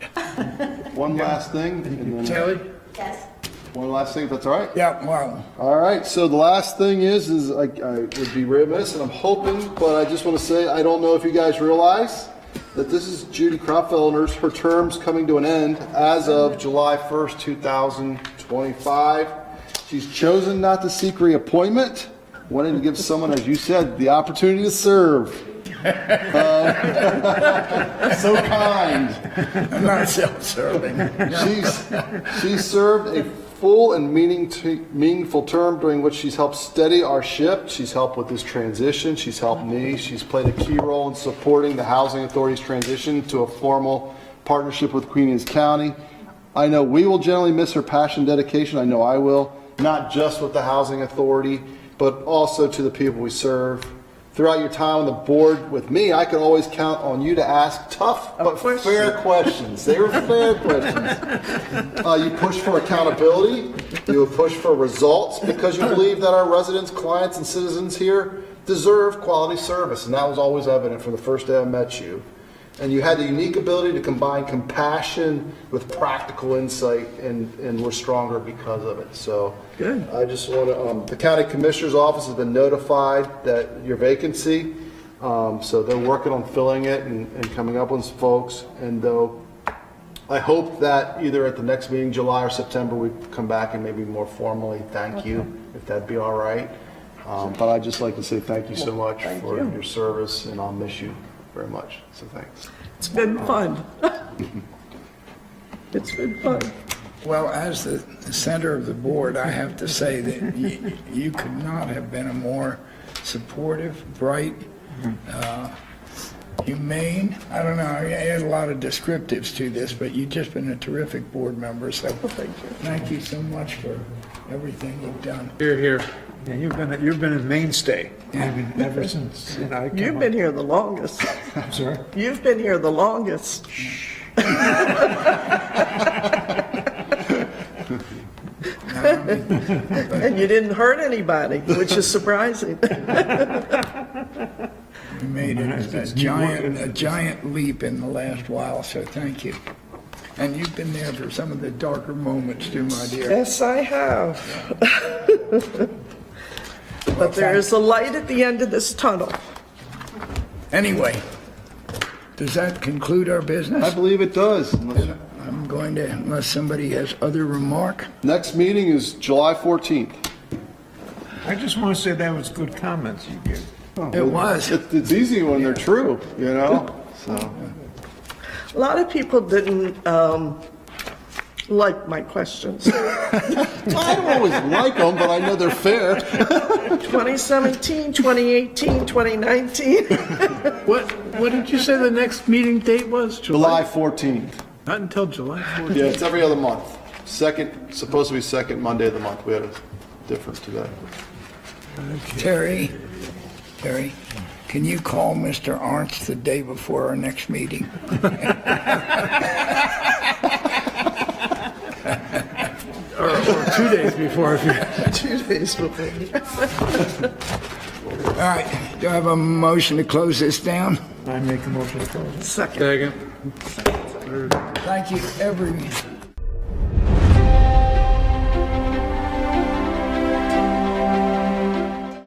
one last thing. And then Kelly? Yes. One last thing, if that's all right? Yeah, well, All right, so the last thing is I would be remiss, and I'm hoping, but I just want to say, I don't know if you guys realize that this is Judy Kropfelner's, her term's coming to an end as of July 1st, 2025. She's chosen not to seek reappointment, wanting to give someone, as you said, the opportunity to serve. So kind. I'm not self-serving. She's served a full and meaningful term during which she's helped steady our ship. She's helped with this transition. She's helped me. She's played a key role in supporting the Housing Authority's transition to a formal partnership with Queen Anne's County. I know we will generally miss her passion and dedication. I know I will, not just with the Housing Authority, but also to the people we serve. Throughout your time on the board with me, I can always count on you to ask tough but fair questions. They were fair questions. You push for accountability. You push for results because you believe that our residents, clients, and citizens here deserve quality service. And that was always evident from the first day I met you. And you had the unique ability to combine compassion with practical insight, and we're stronger because of it. So Good. I just want to, the county commissioner's office has been notified that your vacancy, so they're working on filling it and coming up with some folks. And though I hope that either at the next meeting, July or September, we come back and maybe more formally thank you, if that'd be all right. But I'd just like to say thank you so much for your service, and I'll miss you very much. So thanks. It's been fun. It's been fun. Well, as the center of the board, I have to say that you could not have been a more supportive, bright, humane. I don't know, I had a lot of descriptives to this, but you've just been a terrific board member, so thank you so much for everything you've done. Here, here. Yeah, you've been a mainstay, ever since, you know, I came You've up. been here the longest. I'm sorry? You've been here the longest. And you didn't hurt anybody, which is surprising. You made a giant leap in the last while, so thank you. And you've been there for some of the darker moments too, my dear. Yes, I have. But there is a light at the end of this tunnel. Anyway, does that conclude our I business? believe it does. I'm going to, unless somebody has other remark. Next meeting is July 14th. I just want to say that was good comments you gave. It was. It's easy when they're true, you know? So, A lot of people didn't like my questions. I don't always like them, but I know they're fair. 2017, 2018, 2019. What did you say the next meeting date was? July 14th. Not until July 14th. Yeah, it's every other month. Supposed to be second Monday of the month. We had a difference today. Terry, can you call Mr. Arntz the day before our next meeting? Or 2 days before. 2 days before. All right, do I have a motion to close this down? I make a motion to close. Second. Second. Thank you, everyone.